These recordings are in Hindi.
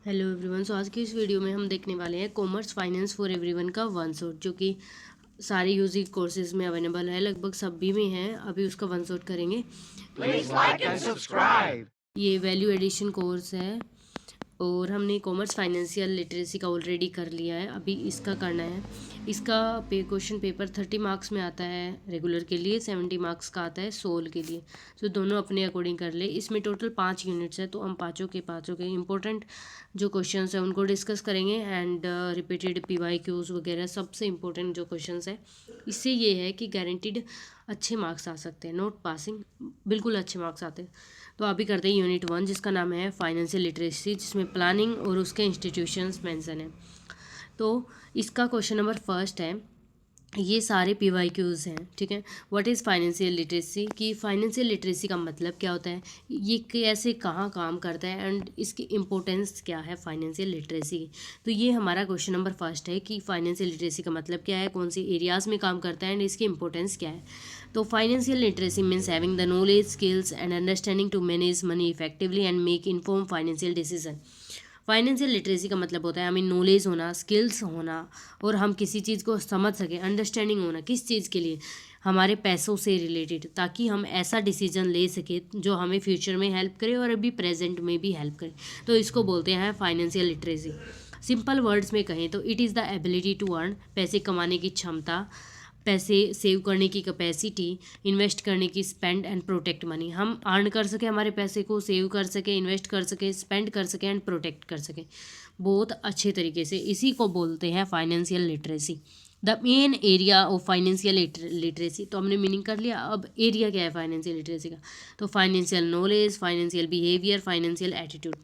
Hello everyone. सो आज की इस वीडियो में हम देखने वाले हैं कॉमर्स फाइनेंस फॉर एवरीवन का वन शॉट, जो कि सारे यूजी कोर्सेज में अवेलेबल है, लगभग सभी में है। अभी उसका वन शॉट करेंगे। Please like and subscribe. ये वैल्यू एडिशन कोर्स है और हमने कॉमर्स फाइनेंशियल लिटरेसी का ऑलरेडी कर लिया है, अभी इसका करना है। इसका क्वेश्चन पेपर 30 मार्क्स में आता है रेगुलर के लिए, 70 मार्क्स का आता है सोल के लिए। तो दोनों अपने अकॉर्डिंग कर ले। इसमें टोटल 5 यूनिट्स है, तो हम पाँचों के इंपॉर्टेंट जो क्वेश्चंस हैं उनको डिस्कस करेंगे एंड रिपीटेड PYQs वगैरह सबसे इम्पोर्टेंट जो क्वेश्चंस है। इससे ये है कि गारंटीड अच्छे मार्क्स आ सकते हैं, नॉट पासिंग, बिल्कुल अच्छे मार्क्स आते हैं। तो अभी करते हैं यूनिट 1, जिसका नाम है फाइनेंशियल लिटरेसी, जिसमें प्लानिंग और उसके इंस्टीट्यूशंस मेंशन है। तो इसका क्वेश्चन नंबर फर्स्ट है, ये सारे PYQs हैं, ठीक है। व्हाट इज़ फाइनेंशियल लिटरेसी, कि फाइनेंशियल लिटरेसी का मतलब क्या होता है, ये कैसे कहाँ काम करता है एंड इसकी इम्पोर्टेंस क्या है फाइनेंशियल लिटरेसी की। तो ये हमारा क्वेश्चन नंबर फर्स्ट है कि फाइनेंशियल लिटरेसी का मतलब क्या है, कौन सी एरियाज़ में काम करता है एंड इसकी इंपॉर्टेंस क्या है। तो financial literacy means having the knowledge, skills and understanding to manage money effectively and make inform financial decision. Financial literacy का मतलब होता है हमें नॉलेज होना, स्किल्स होना और हम किसी चीज़ को समझ सकें, अंडरस्टैंडिंग होना किस चीज़ के लिए, हमारे पैसों से रिलेटेड, ताकि हम ऐसा डिसीजन ले सके जो हमें फ्यूचर में हेल्प करे और अभी प्रेजेंट में भी हेल्प करे। तो इसको बोलते हैं फाइनेंशियल लिटरेसी। सिंपल वर्ड्स में कहें तो it is the ability to earn, पैसे कमाने की क्षमता, पैसे सेव करने की कैपेसिटी, इन्वेस्ट करने की, स्पेंड एंड प्रोटेक्ट मनी, हम अर्न कर सकें, हमारे पैसे को सेव कर सकें, इन्वेस्ट कर सकें, स्पेंड कर सकें एंड प्रोटेक्ट कर सकें बहुत अच्छे तरीके से। इसी को बोलते हैं financial literacy. The main area of financial literacy, तो हमने मीनिंग कर लिया। अब एरिया क्या है फाइनेंशियल लिटरेसी का, तो financial knowledge, financial behaviour, financial attitude.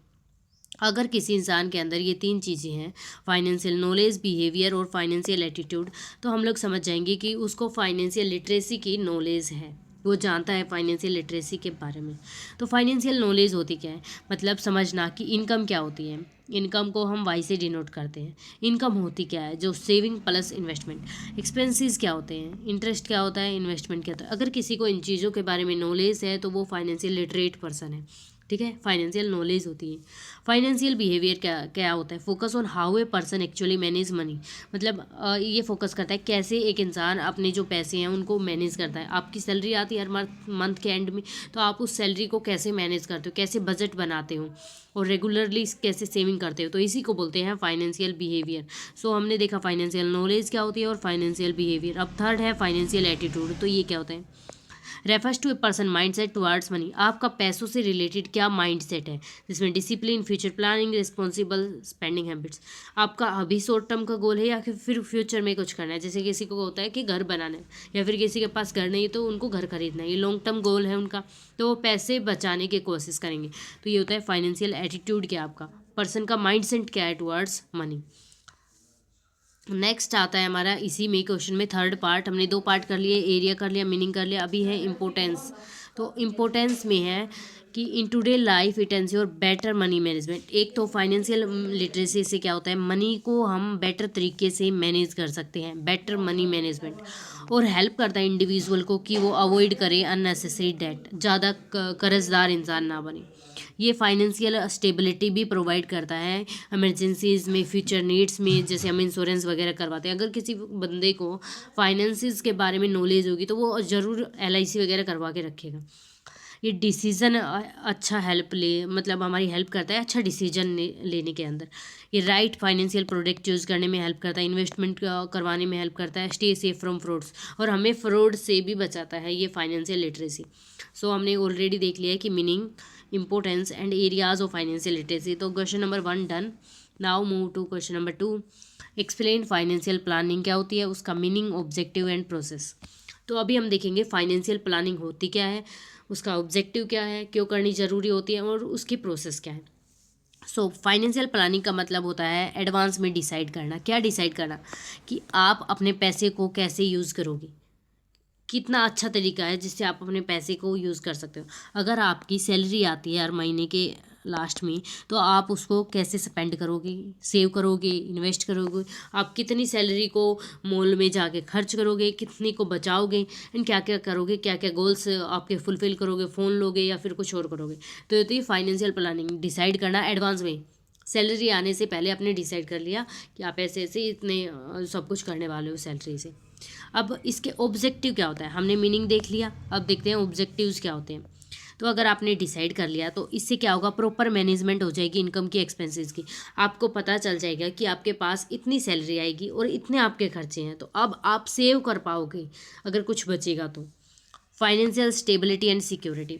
अगर किसी इंसान के अंदर ये 3 चीज़ें हैं, फाइनेंशियल नॉलेज, बिहेवियर और फाइनेंशियल एटीट्यूड, तो हम लोग समझ जाएंगे कि उसको फाइनेंशियल लिटरेसी की नॉलेज है, वो जानता है फाइनेंशियल लिटरेसी के बारे में। तो फाइनेंशियल नॉलेज होती क्या है, मतलब समझना कि इनकम क्या होती है। इनकम को हम वाई से डिनोट करते हैं। इनकम होती क्या है, जो सेविंग प्लस इन्वेस्टमेंट। एक्सपेंसेस क्या होते हैं, इंटरेस्ट क्या होता है, इन्वेस्टमेंट क्या होता है। अगर किसी को इन चीज़ों के बारे में नॉलेज है तो वो फाइनेंशियल लिटरेट पर्सन है, ठीक है। फाइनेंशियल नॉलेज होती है। फाइनेंशियल बिहेवियर क्या क्या होता है, focus on how a person actually manage money, मतलब ये फोकस करता है कैसे एक इंसान अपने जो पैसे हैं उनको मैनेज करता है। आपकी सैलरी आती है हर मंथ के एंड में, तो आप उस सैलरी को कैसे मैनेज करते हो, कैसे बजट बनाते हो और रेगुलरली कैसे सेविंग करते हो, तो इसी को बोलते हैं फाइनेंशियल बिहेवियर। सो हमने देखा फाइनेंशियल नॉलेज क्या होती है और फाइनेंशियल बिहेवियर। अब थर्ड है फाइनेंशियल एटीट्यूड। तो ये क्या होता है, refers to a person mind set towards money, आपका पैसों से रिलेटेड क्या माइंड सेट है, जिसमें discipline, future planning, responsible spending habits. आपका अभी शॉर्ट टर्म का गोल है या फिर फ्यूचर में कुछ करना है, जैसे किसी को होता है कि घर बनाना है या फिर किसी के पास घर नहीं है तो उनको घर खरीदना है, ये लॉन्ग टर्म गोल है उनका, तो वो पैसे बचाने की कोशिश करेंगे। तो ये होता है फाइनेंशियल एटीट्यूड, क्या आपका पर्सन का माइंड सेट क्या है टुवर्ड्स मनी। नेक्स्ट आता है हमारा इसी में क्वेश्चन में थर्ड पार्ट, हमने 2 पार्ट कर लिए, एरिया कर लिया, मीनिंग कर लिया, अभी है इम्पोर्टेंस। तो इम्पोर्टेंस में है कि in today life it ensure better money management. एक तो फाइनेंशियल लिटरेसी से क्या होता है, मनी को हम बेटर तरीके से मैनेज कर सकते हैं, बेटर मनी मैनेजमेंट, और हेल्प करता है इंडिविजुअल को कि वो अवॉइड करे अननेसेसरी डेट, ज़्यादा कर्जदार इंसान ना बने। ये फाइनेंशियल स्टेबिलिटी भी प्रोवाइड करता है इमरजेंसीज में, फ्यूचर नीड्स में, जैसे हम इंश्योरेंस वगैरह करवाते हैं। अगर किसी बंदे को फाइनेंसिस के बारे में नॉलेज होगी तो वो ज़रूर LIC वगैरह करवा के रखेगा। ये डिसीज़न अच्छा हेल्प ले, मतलब हमारी हेल्प करता है अच्छा डिसीजन लेने के अंदर। ये राइट फाइनेंशियल प्रोडक्ट चूज़ करने में हेल्प करता है, इन्वेस्टमेंट करवाने में हेल्प करता है, स्टे सेफ फ्रॉम फ्रॉड्स, और हमें फ्रॉड से भी बचाता है ये फाइनेंशियल लिटरेसी। सो हमने ऑलरेडी देख लिया है कि meaning, importance and areas of financial literacy. तो question number 1 done. Now move to question number 2। Explain financial planning क्या होती है, उसका मीनिंग, ऑब्जेक्टिव एंड प्रोसेस। तो अभी हम देखेंगे फाइनेंशियल प्लानिंग होती क्या है, उसका ऑब्जेक्टिव क्या है, क्यों करनी ज़रूरी होती है और उसकी प्रोसेस क्या है। सो फाइनेंशियल प्लानिंग का मतलब होता है एडवांस में डिसाइड करना। क्या डिसाइड करना, कि आप अपने पैसे को कैसे यूज़ करोगे, कितना अच्छा तरीका है जिससे आप अपने पैसे को यूज़ कर सकते हो। अगर आपकी सैलरी आती है हर महीने के लास्ट में, तो आप उसको कैसे स्पेंड करोगे, सेव करोगे, इन्वेस्ट करोगे, आप कितनी सैलरी को मॉल में जाके खर्च करोगे, कितनी को बचाओगे, एंड क्या क्या करोगे, क्या क्या गोल्स आपके फुलफिल करोगे, फ़ोन लोगे या फिर कुछ और करोगे। तो ये फाइनेंशियल प्लानिंग, डिसाइड करना एडवांस में, सैलरी आने से पहले आपने डिसाइड कर लिया कि आप ऐसे ऐसे इतने सब कुछ करने वाले हो सैलरी से। अब इसके ऑब्जेक्टिव क्या होता है, हमने मीनिंग देख लिया, अब देखते हैं ऑब्जेक्टिव्स क्या होते हैं। तो अगर आपने डिसाइड कर लिया तो इससे क्या होगा, प्रॉपर मैनेजमेंट हो जाएगी इनकम की, एक्सपेंसेस की। आपको पता चल जाएगा कि आपके पास इतनी सैलरी आएगी और इतने आपके खर्चे हैं, तो अब आप सेव कर पाओगे अगर कुछ बचेगा तो। फाइनेंशियल स्टेबिलिटी एंड सिक्योरिटी,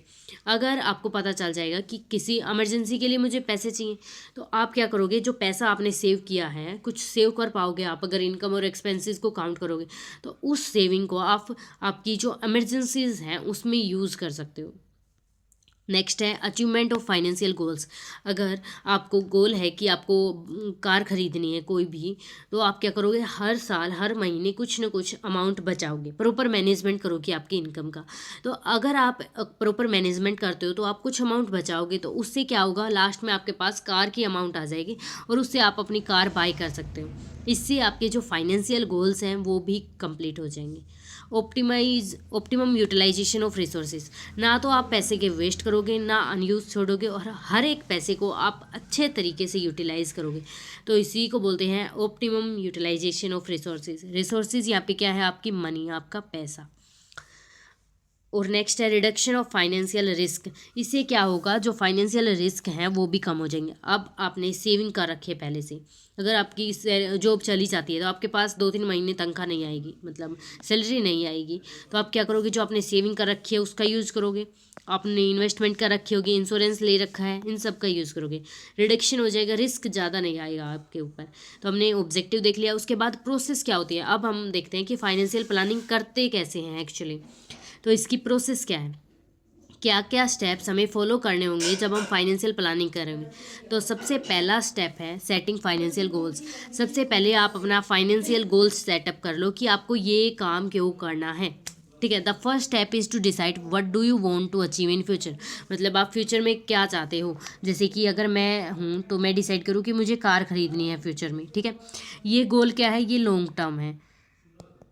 अगर आपको पता चल जाएगा कि किसी इमरजेंसी के लिए मुझे पैसे चाहिए, तो आप क्या करोगे, जो पैसा आपने सेव किया है कुछ सेव कर पाओगे आप अगर इनकम और एक्सपेंसेस को काउंट करोगे, तो उस सेविंग को आप आपकी जो इमरजेंसीज हैं उसमें यूज़ कर सकते हो। नेक्स्ट है अचीवमेंट ऑफ फाइनेंशियल गोल्स, अगर आपको गोल है कि आपको कार खरीदनी है कोई भी, तो आप क्या करोगे, हर साल हर महीने कुछ ना कुछ अमाउंट बचाओगे, प्रॉपर मैनेजमेंट करोगे आपकी इनकम का। तो अगर आप प्रॉपर मैनेजमेंट करते हो तो आप कुछ अमाउंट बचाओगे, तो उससे क्या होगा, लास्ट में आपके पास कार की अमाउंट आ जाएगी और उससे आप अपनी कार बाय कर सकते हो। इससे आपके जो फाइनेंशियल गोल्स हैं वो भी कंप्लीट हो जाएंगे। ऑप्टिमम यूटिलाइजेशन ऑफ रिसोर्सेज, ना तो आप पैसे के वेस्ट करोगे ना अनयूज छोड़ोगे, और हर एक पैसे को आप अच्छे तरीके से यूटिलाइज करोगे, तो इसी को बोलते हैं optimum utilization of resources. Resources यहाँ पे क्या है, आपकी मनी, आपका पैसा। और नेक्स्ट है रिडक्शन ऑफ फाइनेंशियल रिस्क, इससे क्या होगा, जो फाइनेंशियल रिस्क हैं वो भी कम हो जाएंगे। अब आपने सेविंग कर रखी है पहले से, अगर आपकी जॉब चली जाती है तो आपके पास 2-3 महीने तनख्वाह नहीं आएगी, मतलब सैलरी नहीं आएगी, तो आप क्या करोगे, जो आपने सेविंग कर रखी है उसका यूज़ करोगे, आपने इन्वेस्टमेंट कर रखी होगी, इंश्योरेंस ले रखा है, इन सब का यूज़ करोगे, रिडक्शन हो जाएगा, रिस्क ज़्यादा नहीं आएगा आपके ऊपर। तो हमने ऑब्जेक्टिव देख लिया, उसके बाद प्रोसेस क्या होती है, अब हम देखते हैं कि फाइनेंशियल प्लानिंग करते कैसे हैं एक्चुअली। तो इसकी प्रोसेस क्या है, क्या क्या स्टेप्स हमें फॉलो करने होंगे जब हम फाइनेंशियल प्लानिंग करेंगे। तो सबसे पहला स्टेप है सेटिंग फाइनेंशियल गोल्स। सबसे पहले आप अपना फाइनेंशियल गोल्स सेटअप कर लो कि आपको ये काम क्यों करना है, ठीक है। The first step is to decide what do you want to achieve in future, मतलब आप फ्यूचर में क्या चाहते हो। जैसे कि अगर मैं हूँ तो मैं डिसाइड करूँ कि मुझे कार खरीदनी है फ्यूचर में, ठीक है। ये गोल क्या है, ये लॉन्ग टर्म है।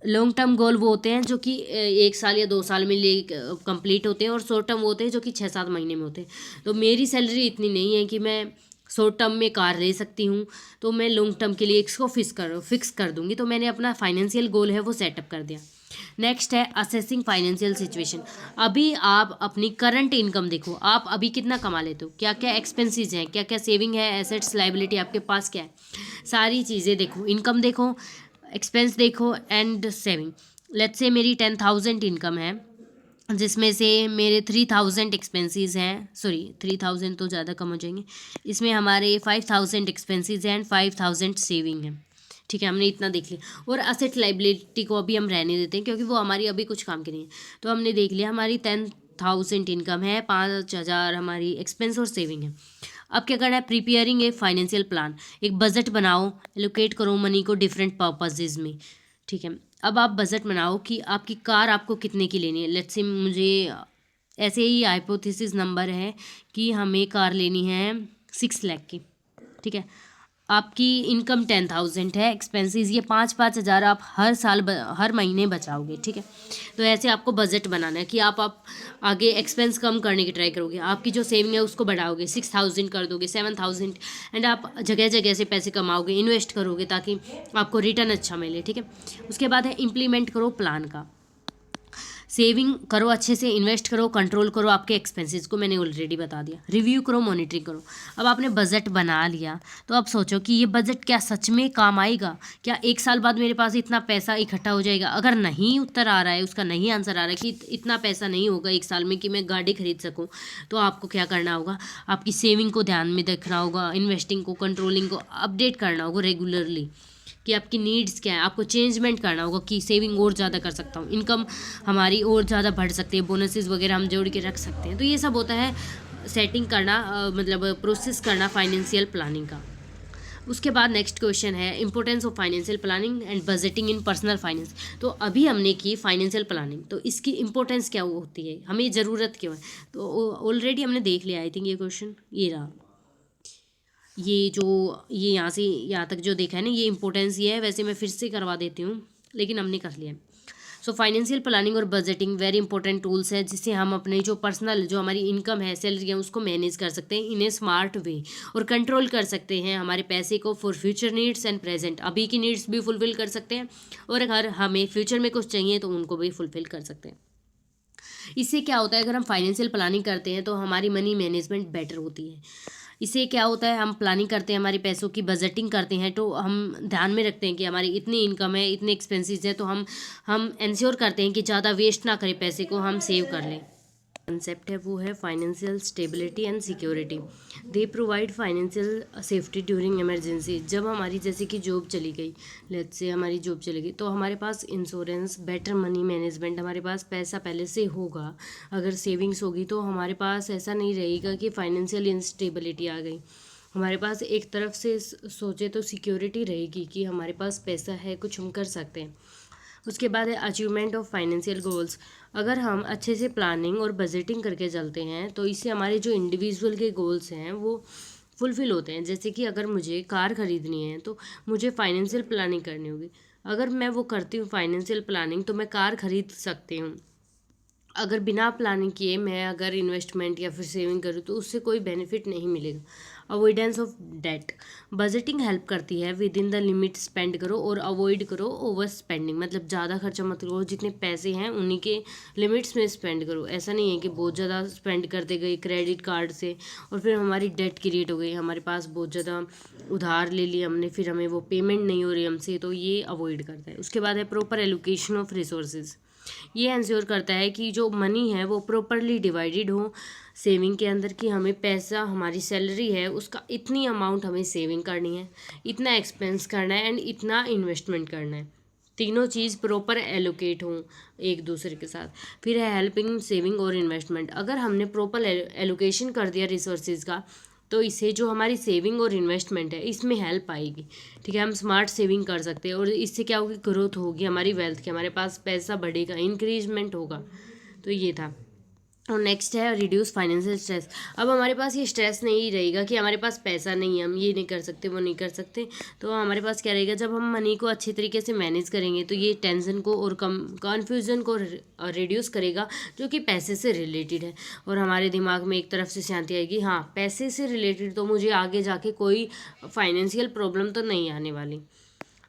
लॉन्ग टर्म गोल वो होते हैं जो कि 1 साल या 2 साल में ले कंप्लीट होते हैं, और शॉर्ट टर्म वो होते हैं जो कि 6-7 महीने में होते हैं। तो मेरी सैलरी इतनी नहीं है कि मैं शॉर्ट टर्म में कार ले सकती हूँ, तो मैं लॉन्ग टर्म के लिए इसको फिक्स कर दूँगी। तो मैंने अपना फाइनेंशियल गोल है वो सेटअप कर दिया। नेक्स्ट है असेसिंग फाइनेंशियल सिचुएशन। अभी आप अपनी करंट इनकम देखो, आप अभी कितना कमा लेते हो, क्या क्या एक्सपेंसेस हैं, क्या क्या सेविंग है, एसेट्स लाइबिलिटी आपके पास क्या है, सारी चीज़ें देखो, इनकम देखो, एक्सपेंस देखो एंड सेविंग। लेट्स से मेरी 10,000 इनकम है, जिसमें से मेरे 3,000 एक्सपेंसेस हैं, सॉरी 3,000 तो ज़्यादा कम हो जाएंगे, इसमें हमारे 5,000 एक्सपेंसेस हैं एंड 5,000 सेविंग है, ठीक है। हमने इतना देख लिया, और असेट लाइबिलिटी को अभी हम रहने देते हैं क्योंकि वो हमारी अभी कुछ काम की नहीं है। तो हमने देख लिया हमारी 10,000 इनकम है, 5,000 हमारी एक्सपेंस और सेविंग है। अब क्या करना है, प्रिपेयरिंग ए फाइनेंशियल प्लान, एक बजट बनाओ, एलोकेट करो मनी को डिफरेंट पर्पसेज में, ठीक है। अब आप बजट बनाओ कि आपकी कार आपको कितने की लेनी है। लेट्स से मुझे ऐसे ही हाइपोथेसिस नंबर है कि हमें कार लेनी है 6 लाख की, ठीक है। आपकी इनकम 10,000 है, एक्सपेंसेस ये 5-5 हज़ार आप हर साल हर महीने बचाओगे, ठीक है। तो ऐसे आपको बजट बनाना है कि आप आगे एक्सपेंस कम करने की ट्राई करोगे, आपकी जो सेविंग है उसको बढ़ाओगे, 6,000 कर दोगे, 7,000, एंड आप जगह जगह से पैसे कमाओगे, इन्वेस्ट करोगे ताकि आपको रिटर्न अच्छा मिले, ठीक है। उसके बाद है इम्प्लीमेंट करो प्लान का, सेविंग करो अच्छे से, इन्वेस्ट करो, कंट्रोल करो आपके एक्सपेंसेस को, मैंने ऑलरेडी बता दिया, रिव्यू करो, मॉनिटरिंग करो। अब आपने बजट बना लिया तो अब सोचो कि ये बजट क्या सच में काम आएगा, क्या 1 साल बाद मेरे पास इतना पैसा इकट्ठा हो जाएगा। अगर नहीं उत्तर आ रहा है, उसका नहीं आंसर आ रहा है कि इतना पैसा नहीं होगा 1 साल में कि मैं गाड़ी खरीद सकूँ, तो आपको क्या करना होगा, आपकी सेविंग को ध्यान में देखना होगा, इन्वेस्टिंग को, कंट्रोलिंग को अपडेट करना होगा रेगुलरली कि आपकी नीड्स क्या है, आपको चेंजमेंट करना होगा कि सेविंग और ज़्यादा कर सकता हूँ, इनकम हमारी और ज़्यादा बढ़ सकती है, बोनसेस वगैरह हम जोड़ के रख सकते हैं। तो ये सब होता है सेटिंग करना, मतलब प्रोसेस करना फाइनेंशियल प्लानिंग का। उसके बाद नेक्स्ट क्वेश्चन है importance of financial planning and budgeting in personal finance. तो अभी हमने की फाइनेंशियल प्लानिंग, तो इसकी इंपॉर्टेंस क्या होती है, हमें ज़रूरत क्यों है, तो ऑलरेडी हमने देख लिया आई थिंक ये क्वेश्चन, ये रहा, ये यहाँ से यहाँ तक जो देखा है ना, ये इंपॉर्टेंस ये है। वैसे मैं फिर से करवा देती हूँ, लेकिन हमने कर लिया। सो फाइनेंशियल प्लानिंग और बजटिंग वेरी इंपॉर्टेंट टूल्स है, जिससे हम अपने जो पर्सनल जो हमारी इनकम है, सैलरी है, उसको मैनेज कर सकते हैं इन ए स्मार्ट वे और कंट्रोल कर सकते हैं हमारे पैसे को for future needs and present. अभी की नीड्स भी फुलफिल कर सकते हैं और अगर हमें फ्यूचर में कुछ चाहिए तो उनको भी फुलफिल कर सकते हैं। इससे क्या होता है, अगर हम फाइनेंशियल प्लानिंग करते हैं तो हमारी मनी मैनेजमेंट बेटर होती है। इससे क्या होता है, हम प्लानिंग करते हैं, हमारे पैसों की बजटिंग करते हैं, तो हम ध्यान में रखते हैं कि हमारी इतनी इनकम है, इतने एक्सपेंसेस है, तो हम इंश्योर करते हैं कि ज़्यादा वेस्ट ना करें, पैसे को हम सेव कर लें। कंसेप्ट है वो है financial stability and security. They provide financial safety during emergency. जब हमारी जैसे कि जॉब चली गई, लेट्स से हमारी जॉब चली गई, तो हमारे पास इंश्योरेंस, बेटर मनी मैनेजमेंट, हमारे पास पैसा पहले से होगा। अगर सेविंग्स होगी तो हमारे पास ऐसा नहीं रहेगा कि फाइनेंशियल इंस्टेबिलिटी आ गई। हमारे पास एक तरफ से सोचे तो सिक्योरिटी रहेगी कि हमारे पास पैसा है, कुछ हम कर सकते हैं। उसके बाद है अचीवमेंट ऑफ फाइनेंशियल गोल्स। अगर हम अच्छे से प्लानिंग और बजटिंग करके चलते हैं तो इससे हमारे जो इंडिविजुअल के गोल्स हैं वो फुलफिल होते हैं। जैसे कि अगर मुझे कार खरीदनी है तो मुझे फाइनेंशियल प्लानिंग करनी होगी। अगर मैं वो करती हूँ फाइनेंशियल प्लानिंग तो मैं कार खरीद सकती हूँ। अगर बिना प्लानिंग किए मैं अगर इन्वेस्टमेंट या फिर सेविंग करूँ तो उससे कोई बेनिफिट नहीं मिलेगा। Avoidance of debt. Budgeting help करती है, within the limit spend करो और अवॉइड करो ओवर स्पेंडिंग। मतलब ज़्यादा खर्चा मत करो, जितने पैसे हैं उन्हीं के लिमिट्स में स्पेंड करो। ऐसा नहीं है कि बहुत ज़्यादा स्पेंड करते गए क्रेडिट कार्ड से और फिर हमारी डेट क्रिएट हो गई, हमारे पास बहुत ज़्यादा उधार ले लिया हमने, फिर हमें वो पेमेंट नहीं हो रही हमसे, तो ये अवॉइड करता है। उसके बाद है प्रॉपर एलोकेशन ऑफ रिसोर्सेज। ये इंश्योर करता है कि जो मनी है वो प्रॉपरली डिवाइडेड हो सेविंग के अंदर, कि हमें पैसा, हमारी सैलरी है उसका इतनी अमाउंट हमें सेविंग करनी है, इतना एक्सपेंस करना है एंड इतना इन्वेस्टमेंट करना है। तीनों चीज़ प्रॉपर एलोकेट हों एक दूसरे के साथ। फिर है हेल्पिंग सेविंग और इन्वेस्टमेंट। अगर हमने प्रॉपर एलोकेशन कर दिया रिसोर्सेज का तो इससे जो हमारी सेविंग और इन्वेस्टमेंट है इसमें हेल्प आएगी। ठीक है, हम स्मार्ट सेविंग कर सकते हैं और इससे क्या होगी, ग्रोथ होगी हमारी वेल्थ की, हमारे पास पैसा बढ़ेगा, इंक्रीजमेंट होगा। तो ये था। और नेक्स्ट है रिड्यूस फाइनेंशियल स्ट्रेस। अब हमारे पास ये स्ट्रेस नहीं रहेगा कि हमारे पास पैसा नहीं है, हम ये नहीं कर सकते, वो नहीं कर सकते। तो हमारे पास क्या रहेगा, जब हम मनी को अच्छी तरीके से मैनेज करेंगे तो ये टेंशन को और कन्फ्यूज़न को रिड्यूस करेगा जो कि पैसे से रिलेटेड है। और हमारे दिमाग में एक तरफ से शांति आएगी, हाँ पैसे से रिलेटेड तो मुझे आगे जाके कोई फाइनेंशियल प्रॉब्लम तो नहीं आने वाली।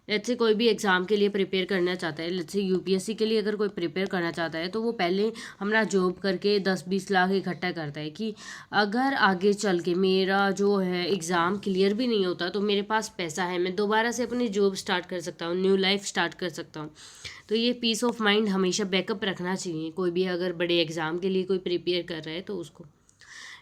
लेट्स से कोई भी एग्ज़ाम के लिए प्रिपेयर करना चाहता है, लेट्स से यूपीएससी के लिए अगर कोई प्रिपेयर करना चाहता है तो वो पहले अपना जॉब करके 10-20 लाख इकट्ठा करता है कि अगर आगे चल के मेरा जो है एग्ज़ाम क्लियर भी नहीं होता तो मेरे पास पैसा है, मैं दोबारा से अपनी जॉब स्टार्ट कर सकता हूँ, न्यू लाइफ स्टार्ट कर सकता हूँ। तो ये पीस ऑफ माइंड हमेशा बैकअप रखना चाहिए, कोई भी अगर बड़े एग्ज़ाम के लिए कोई प्रिपेयर कर रहा है तो उसको।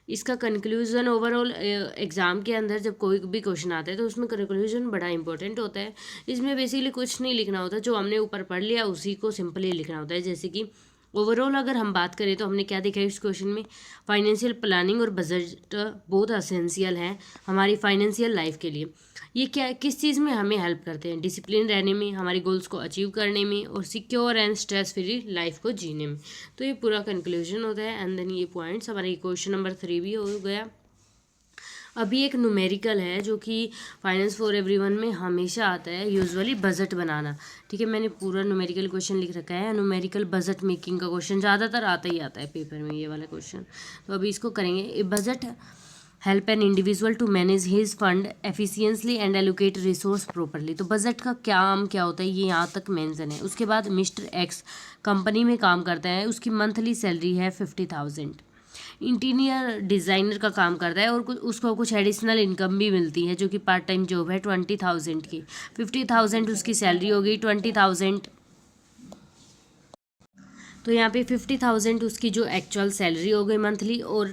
इसका कंक्लूजन ओवरऑल एग्ज़ाम के अंदर जब कोई भी क्वेश्चन आता है तो उसमें कंक्लूजन बड़ा इंपॉर्टेंट होता है। इसमें बेसिकली कुछ नहीं लिखना होता, जो हमने ऊपर पढ़ लिया उसी को सिंपली लिखना होता है। जैसे कि ओवरऑल अगर हम बात करें तो हमने क्या देखा इस क्वेश्चन में, फाइनेंशियल प्लानिंग और बजट बहुत असेंशियल है हमारी फाइनेंशियल लाइफ के लिए। ये क्या किस चीज़ में हमें हेल्प करते हैं, डिसिप्लिन रहने में, हमारे गोल्स को अचीव करने में और secure and stress free life को जीने में। तो ये पूरा कंक्लूजन होता है एंड देन ये पॉइंट्स हमारा क्वेश्चन नंबर 3 भी हो गया। अभी एक न्यूमेरिकल है जो कि फाइनेंस फॉर एवरीवन में हमेशा आता है, यूजुअली बजट बनाना। ठीक है, मैंने पूरा न्यूमेरिकल क्वेश्चन लिख रखा है, न्यूमेरिकल बजट मेकिंग का क्वेश्चन ज़्यादातर आता ही आता है पेपर में, ये वाला क्वेश्चन। तो अभी इसको करेंगे। Budget help an individual to manage his fund efficiently and allocate resource properly. तो बजट का काम क्या होता है ये यहाँ तक मेंशन है। उसके बाद मिस्टर एक्स कंपनी में काम करता है, उसकी मंथली सैलरी है 50,000। इंटीरियर डिज़ाइनर का काम करता है और उसको कुछ एडिशनल इनकम भी मिलती है जो कि पार्ट टाइम जॉब है 20,000 की। 50,000 उसकी सैलरी हो गई, 20,000 तो यहाँ पे 50,000 उसकी जो एक्चुअल सैलरी हो गई मंथली और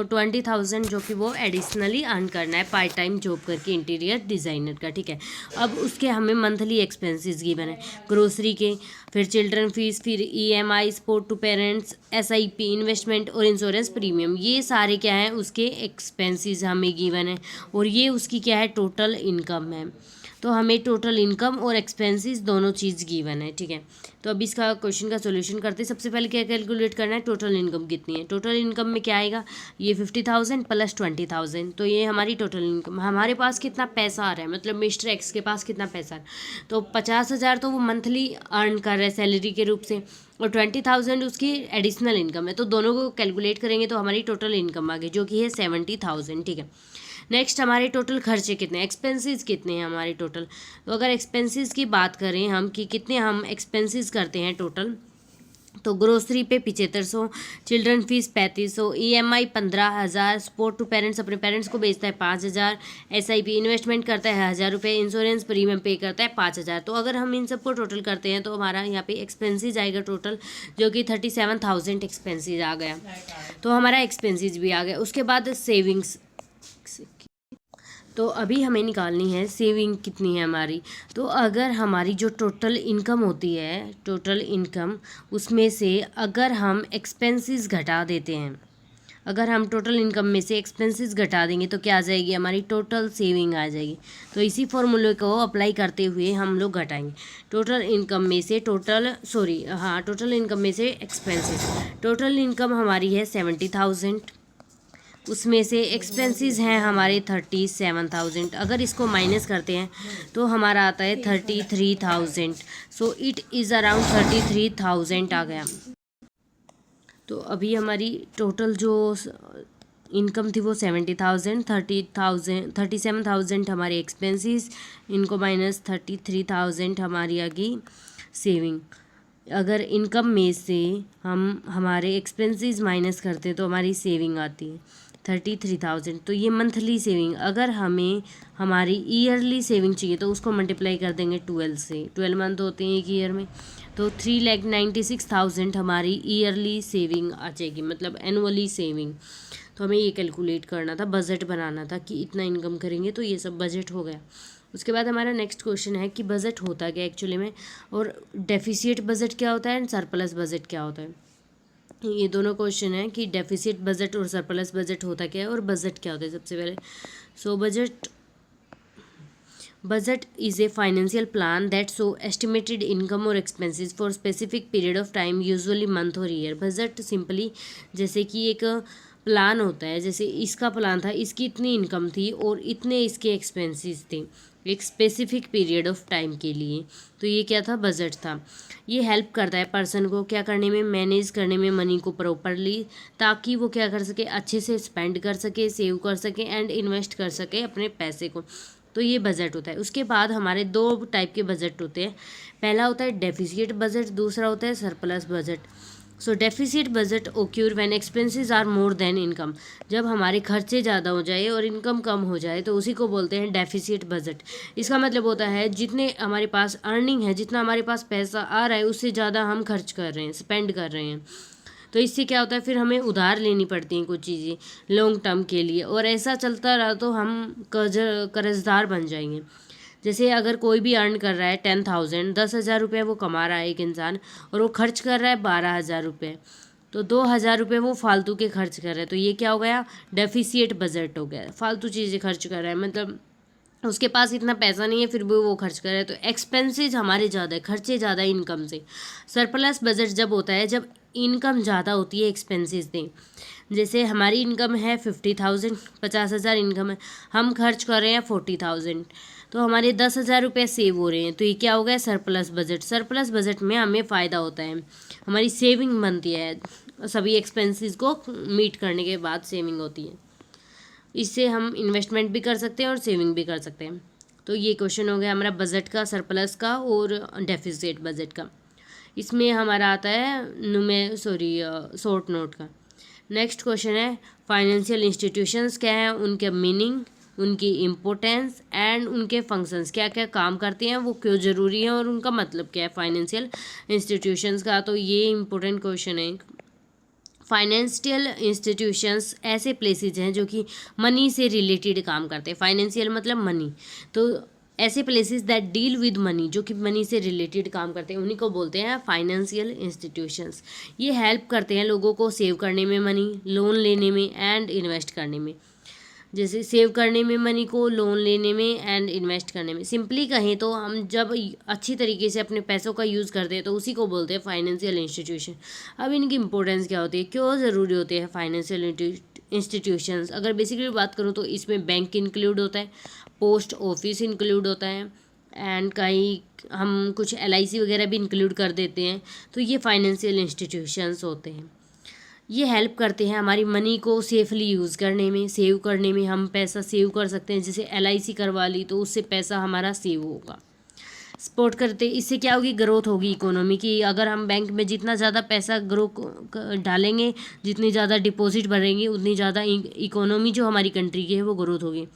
20,000 जो कि वो एडिशनली अर्न करना है पार्ट टाइम जॉब करके इंटीरियर डिज़ाइनर का। ठीक है, अब उसके हमें मंथली एक्सपेंसेस गिवन है, ग्रोसरी के, फिर चिल्ड्रन फीस, फिर EMI, support to parents, SIP, investment और इंश्योरेंस प्रीमियम। ये सारे क्या है उसके एक्सपेंसेस हमें गिवन है और ये उसकी क्या है टोटल इनकम है। तो हमें टोटल इनकम और एक्सपेंसेस दोनों चीज़ गिवन है, ठीक है। तो अब इसका क्वेश्चन का सॉल्यूशन करते हैं। सबसे पहले क्या कैलकुलेट करना है, टोटल इनकम कितनी है। टोटल इनकम में क्या आएगा, ये 50,000 प्लस 20,000, तो ये हमारी टोटल इनकम। हमारे पास कितना पैसा आ रहा है, मतलब मिस्टर एक्स के पास कितना पैसा है, तो 50,000 तो वो मंथली अर्न कर रहे हैं सैलरी के रूप से, और 20,000 उसकी एडिशनल इनकम है। तो दोनों को कैलकुलेट करेंगे तो हमारी टोटल इनकम आ गई, जो कि है 70,000, ठीक है। नेक्स्ट हमारे टोटल खर्चे कितने, एक्सपेंसेस कितने हैं हमारे टोटल। तो अगर एक्सपेंसेस की बात करें हम कि कितने हम एक्सपेंसेस करते हैं टोटल, तो ग्रोसरी पे 7500, children fees 3500, EMI 15,000, support to parents अपने पेरेंट्स को भेजता है 5,000, SIP इन्वेस्टमेंट करता है 1,000 रुपये, इंश्योरेंस प्रीमियम पे करता है 5,000। तो अगर हम इन सबको टोटल करते हैं तो हमारा यहाँ पे एक्सपेंसेस आएगा टोटल, जो कि 37,000 एक्सपेंसेस आ गया। तो हमारा एक्सपेंसेस भी आ गया। उसके बाद सेविंग्स, तो अभी हमें निकालनी है सेविंग कितनी है हमारी। तो अगर हमारी जो टोटल इनकम होती है, टोटल इनकम, उसमें से अगर हम एक्सपेंसेस घटा देते हैं, अगर हम टोटल इनकम में से एक्सपेंसेस घटा देंगे तो क्या आ जाएगी, हमारी टोटल सेविंग आ जाएगी। तो इसी फॉर्मूले को अप्लाई करते हुए हम लोग घटाएंगे टोटल इनकम में से टोटल इनकम में से एक्सपेंसेस। टोटल इनकम हमारी है 70,000, उसमें से एक्सपेंसेस हैं हमारे 37,000। अगर इसको माइनस करते हैं तो हमारा आता है 33,000। सो इट इज़ अराउंड 33,000 आ गया। तो अभी हमारी टोटल जो इनकम थी वो 70,000, 37,000 हमारे एक्सपेंसेस, इनको माइनस 33,000 हमारी आ गई सेविंग। अगर इनकम में से हम हमारे एक्सपेंसेस माइनस करते हैं तो हमारी सेविंग आती है 33,000। तो ये मंथली सेविंग। अगर हमें हमारी ईयरली सेविंग चाहिए तो उसको मल्टीप्लाई कर देंगे 12 से, 12 मंथ होते हैं एक ईयर में, तो 3,96,000 हमारी ईयरली सेविंग आ जाएगी, मतलब एनुअली सेविंग। तो हमें ये कैलकुलेट करना था, बजट बनाना था कि इतना इनकम करेंगे, तो ये सब बजट हो गया। उसके बाद हमारा नेक्स्ट क्वेश्चन है कि बजट होता क्या एक्चुअली में, और डेफिसिट बजट क्या होता है एंड सरप्लस बजट क्या होता है। ये दोनों क्वेश्चन है कि डेफिसिट बजट और सरप्लस बजट होता क्या है और बजट क्या होता है। सबसे पहले budget is a financial plan that show estimated income और expenses for specific period of time, usually month और ईयर। बजट सिंपली जैसे कि एक प्लान होता है, जैसे इसका प्लान था, इसकी इतनी इनकम थी और इतने इसके एक्सपेंसेस थे एक स्पेसिफिक पीरियड ऑफ टाइम के लिए, तो ये क्या था, बजट था। ये हेल्प करता है पर्सन को क्या करने में, मैनेज करने में मनी को प्रॉपरली, ताकि वो क्या कर सके, अच्छे से स्पेंड कर सके, सेव कर सके एंड इन्वेस्ट कर सके अपने पैसे को। तो ये बजट होता है। उसके बाद हमारे 2 टाइप के बजट होते हैं। पहला होता है डेफिसिट बजट, दूसरा होता है surplus budget. So deficit budget occur when expenses are more than income. जब हमारे खर्चे ज़्यादा हो जाए और इनकम कम हो जाए तो उसी को बोलते हैं डेफिसिट बजट। इसका मतलब होता है जितने हमारे पास अर्निंग है, जितना हमारे पास पैसा आ रहा है, उससे ज़्यादा हम खर्च कर रहे हैं, स्पेंड कर रहे हैं। तो इससे क्या होता है, फिर हमें उधार लेनी पड़ती हैं कुछ चीज़ें लॉन्ग टर्म के लिए, और ऐसा चलता रहा तो हम कर्जदार बन जाएंगे। जैसे अगर कोई भी अर्न कर रहा है 10,000, 10,000 रुपये वो कमा रहा है एक इंसान, और वो खर्च कर रहा है 12,000 रुपये, तो 2,000 रुपये वो फालतू के खर्च कर रहा है, तो ये क्या हो गया, डेफिसिट बजट हो गया। फालतू चीज़ें खर्च कर रहा है, मतलब उसके पास इतना पैसा नहीं है फिर भी वो खर्च कर रहा है, तो एक्सपेंसेस हमारे ज़्यादा है, खर्चे ज़्यादा इनकम से। सरप्लस बजट जब होता है जब इनकम ज़्यादा होती है एक्सपेंसेस दें। जैसे हमारी इनकम है 50,000, 50,000 इनकम है, हम खर्च कर रहे हैं 40,000, तो हमारे 10,000 रुपये सेव हो रहे हैं, तो ये क्या हो गया, सरप्लस बजट। सरप्लस बजट में हमें फ़ायदा होता है, हमारी सेविंग बनती है, सभी एक्सपेंसेस को मीट करने के बाद सेविंग होती है। इससे हम इन्वेस्टमेंट भी कर सकते हैं और सेविंग भी कर सकते हैं। तो ये क्वेश्चन हो गया हमारा बजट का, सरप्लस का और डेफिसिट बजट का। इसमें हमारा आता है शॉर्ट नोट का। नेक्स्ट क्वेश्चन है फाइनेंशियल इंस्टीट्यूशंस क्या है, उनके मीनिंग, उनकी इम्पोर्टेंस एंड उनके फंक्शंस, क्या क्या काम करते हैं, वो क्यों ज़रूरी है और उनका मतलब क्या है फाइनेंशियल इंस्टीट्यूशंस का। तो ये इम्पोर्टेंट क्वेश्चन है। फाइनेंशियल इंस्टीट्यूशंस ऐसे प्लेसेस हैं जो कि मनी से रिलेटेड काम करते हैं। फाइनेंशियल मतलब मनी, तो ऐसे places that deal with money, जो कि मनी से रिलेटेड काम करते हैं, उन्हीं को बोलते हैं फाइनेंशियल इंस्टीट्यूशंस। ये हेल्प करते हैं लोगों को सेव करने में मनी, लोन लेने में एंड इन्वेस्ट करने में। जैसे सेव करने में मनी को, लोन लेने में एंड इन्वेस्ट करने में। सिंपली कहें तो हम जब अच्छी तरीके से अपने पैसों का यूज़ करते हैं तो उसी को बोलते हैं फाइनेंशियल इंस्टीट्यूशन। अब इनकी इंपॉर्टेंस क्या होती है, क्यों ज़रूरी होते हैं फाइनेंशियल इंस्टीट्यूशंस? अगर बेसिकली बात करूँ तो इसमें बैंक इंक्लूड होता है, पोस्ट ऑफिस इंक्लूड होता है एंड कहीं हम कुछ LIC वगैरह भी इंक्लूड कर देते हैं। तो ये फाइनेंशियल इंस्टीट्यूशंस होते हैं। ये हेल्प करते हैं हमारी मनी को सेफली यूज़ करने में, सेव करने में। हम पैसा सेव कर सकते हैं, जैसे LIC करवा ली तो उससे पैसा हमारा सेव होगा। सपोर्ट करते, इससे क्या होगी, ग्रोथ होगी इकोनॉमी की। अगर हम बैंक में जितना ज़्यादा पैसा डालेंगे, जितनी ज़्यादा डिपॉजिट भरेंगे, उतनी ज़्यादा इकोनॉमी जो हमारी कंट्री की है वो ग्रोथ होगी।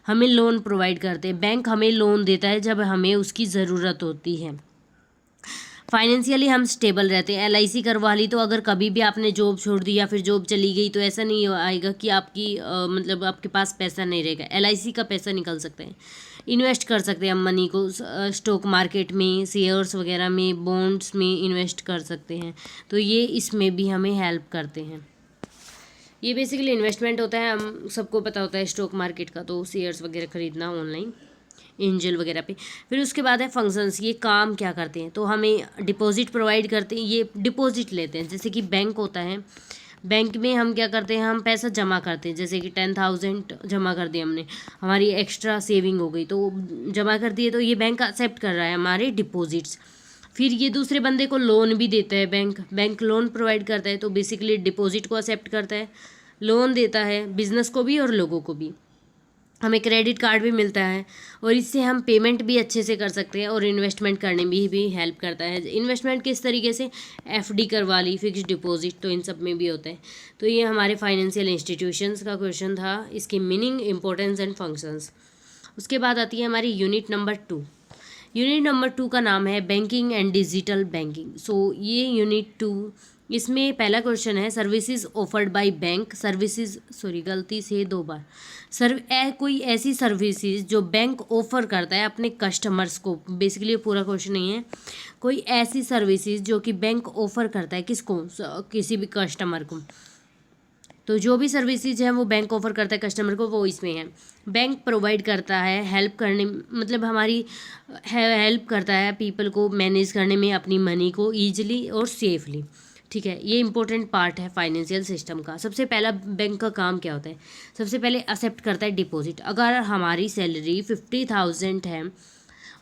हमें लोन प्रोवाइड करते हैं, बैंक हमें लोन देता है जब हमें उसकी ज़रूरत होती है। फाइनेंशियली हम स्टेबल रहते हैं। LIC करवा ली तो अगर कभी भी आपने जॉब छोड़ दी या फिर जॉब चली गई तो ऐसा नहीं आएगा कि आपकी मतलब आपके पास पैसा नहीं रहेगा। LIC का पैसा निकल सकता है। इन्वेस्ट कर सकते हैं हम मनी को स्टॉक मार्केट में, शेयर्स वगैरह में, बॉन्ड्स में इन्वेस्ट कर सकते हैं। तो ये इसमें भी हमें हेल्प करते हैं। ये बेसिकली इन्वेस्टमेंट होता है, हम सबको पता होता है स्टॉक मार्केट का, तो शेयर्स वगैरह खरीदना ऑनलाइन, एंजल वगैरह पे। फिर उसके बाद है फंक्शंस। ये काम क्या करते हैं, तो हमें डिपॉजिट प्रोवाइड करते हैं। ये डिपॉजिट लेते हैं, जैसे कि बैंक होता है, बैंक में हम क्या करते हैं, हम पैसा जमा करते हैं। जैसे कि 10,000 जमा कर दिया हमने, हमारी एक्स्ट्रा सेविंग हो गई तो जमा कर दिए, तो ये बैंक एक्सेप्ट कर रहा है हमारे डिपॉजिट्स। फिर ये दूसरे बंदे को लोन भी देता है, बैंक लोन प्रोवाइड करता है। तो बेसिकली डिपॉजिट को एक्सेप्ट करता है, लोन देता है बिजनेस को भी और लोगों को भी। हमें क्रेडिट कार्ड भी मिलता है और इससे हम पेमेंट भी अच्छे से कर सकते हैं और इन्वेस्टमेंट करने में भी हेल्प करता है। इन्वेस्टमेंट किस तरीके से, FD करवा ली, फिक्स्ड डिपॉजिट, तो इन सब में भी होता है। तो ये हमारे फाइनेंशियल इंस्टीट्यूशंस का क्वेश्चन था, इसकी मीनिंग, इंपॉर्टेंस एंड फंक्शंस। उसके बाद आती है हमारी यूनिट नंबर 2। यूनिट नंबर 2 का नाम है बैंकिंग एंड डिजिटल बैंकिंग। सो ये यूनिट 2, इसमें पहला क्वेश्चन है services offered by bank. Services, sorry गलती से 2 बार, कोई ऐसी सर्विसेज जो बैंक ऑफर करता है अपने कस्टमर्स को। बेसिकली पूरा क्वेश्चन नहीं है, कोई ऐसी सर्विसेज जो कि बैंक ऑफर करता है किसको, किसी भी कस्टमर को। तो जो भी सर्विसेज है वो बैंक ऑफर करता है कस्टमर को, वो इसमें है। बैंक प्रोवाइड करता है हेल्प करने, मतलब हमारी हेल्प करता है पीपल को मैनेज करने में अपनी मनी को ईजिली और सेफली। ठीक है, ये इंपॉर्टेंट पार्ट है फाइनेंशियल सिस्टम का। सबसे पहला बैंक का काम क्या होता है, सबसे पहले एक्सेप्ट करता है डिपॉजिट। अगर हमारी सैलरी 50,000 है